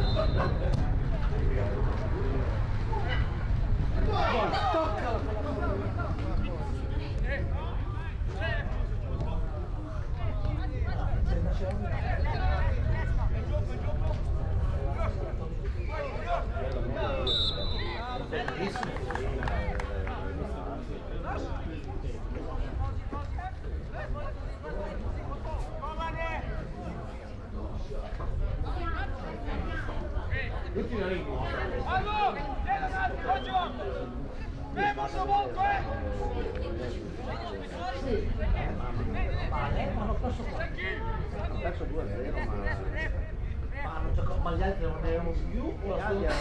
Perso 2-0, ma gli altri non erano più o la sua?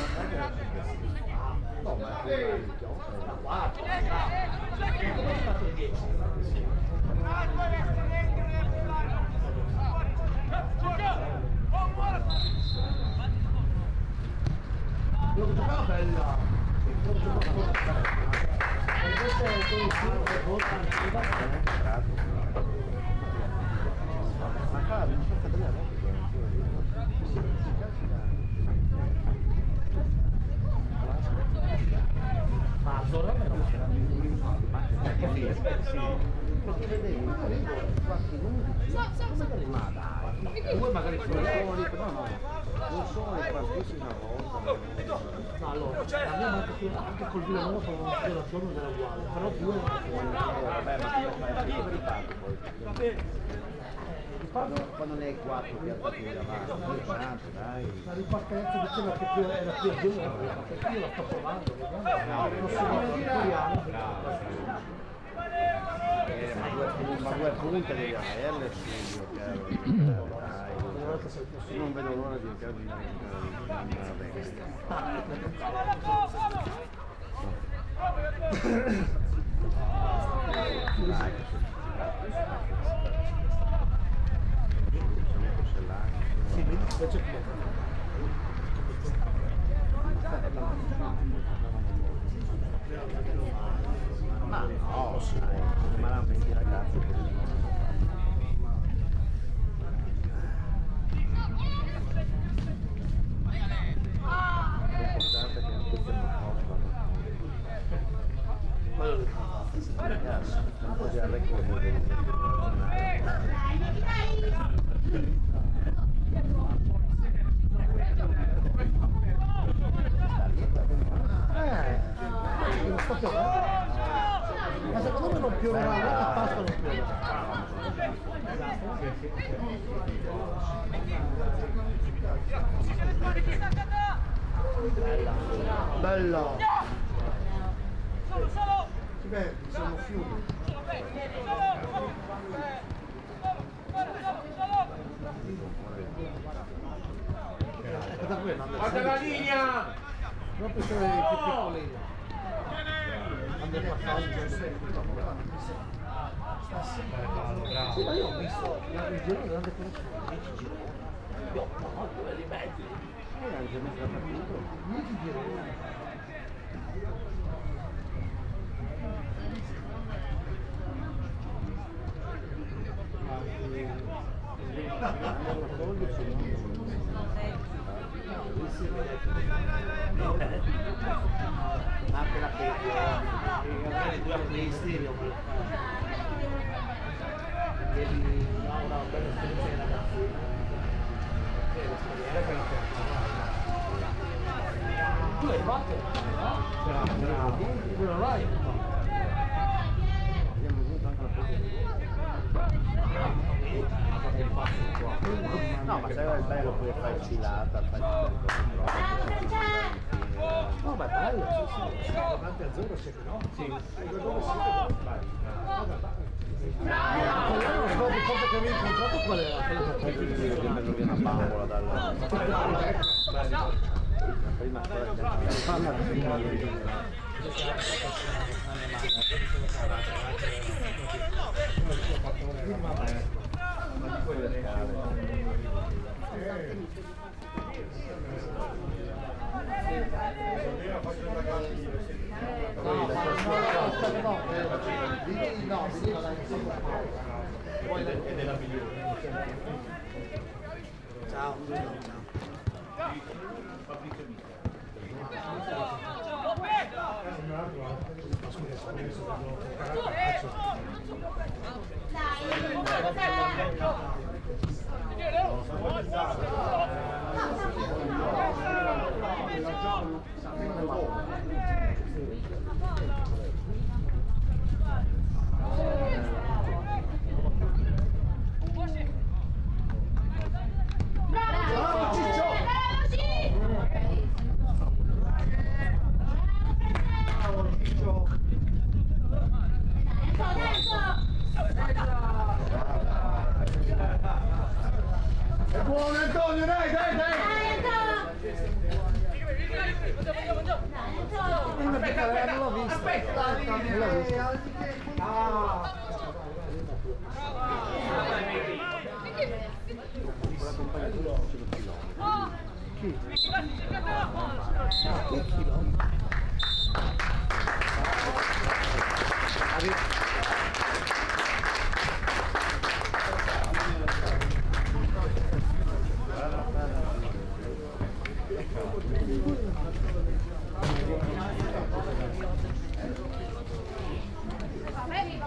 no, ma Guarda, come è stato il 10? Quello che giocava bella. Quello che giocava bella. Invece quello che ma qua non so cadere ma Zora non c'era perché vedevi qualche 11 ma dai due magari sono soli però no non sono le partite una volta no, allora, a me anche col Villanova sono una relazione della uguale, però due vabbè ma ti riparto poi quando ne hai 4 piattatori davanti chance dai la ripartenza diceva che era più agevole, perché io la sto provando, non sono vittoriano. ma due punte devi avere subito dai non vedo l'ora di entrare di Sì, vedi, invece ma no, ma erano 20 ragazzi così l'importante è che non tutti hanno non così al record non sto piovendo. Ma secondo me non piove mai, a Pasqua non piove. Bella! Sì, beh, siamo fiumi. Ecco da qui Guarda la linea! proprio sono i più piccoli. Andare a sì, ma io ho visto il giro grande come sono 10 giri. Io no, dove li metti? hanno già messo la partita 10 giri. Anche la magari due play stereo devi fare una bella esperienza di ragazzina tu l'hai fatto? Bravo quello l'hai? abbiamo avuto anche la no ma sai è bello poi fai sfilata fai no ma è bello sì davanti a zero c'è no? Sì la cosa che mi hai incontrato qual era? prendo via una bambola dal prima no, Bravo Ciccio! È buono Antonio, dai! Aspetta, non l'ho visto. Aspetta, non l'ho visto. Vedi,